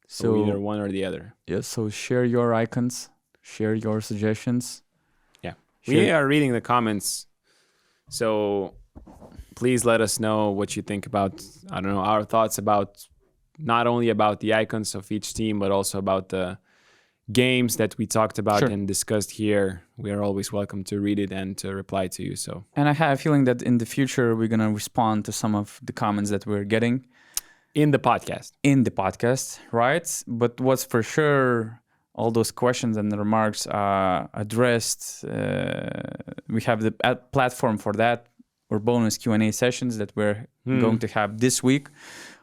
Speaker 2: So either one or the other.
Speaker 1: Yeah, so share your icons, share your suggestions.
Speaker 2: Yeah. We are reading the comments. So please let us know what you think about, I don't know, our thoughts about not only about the icons of each team, but also about the games that we talked about and discussed here. We are always welcome to read it and to reply to you. So,
Speaker 1: and I have a feeling that in the future we're gonna respond to some of the comments that we're getting
Speaker 2: in the podcast,
Speaker 1: right? But what's for sure, all those questions and the remarks are addressed. We have the platform for that, or bonus Q&A sessions that we're going to have this week.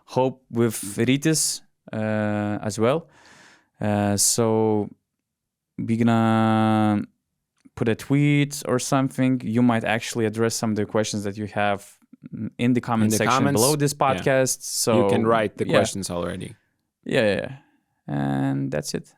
Speaker 1: Hope with Rytis as well. So we're gonna put a tweet or something. You might actually address some of the questions that you have in the comment section below this podcast. So
Speaker 2: you can write the questions already.
Speaker 1: Yeah. And that's it.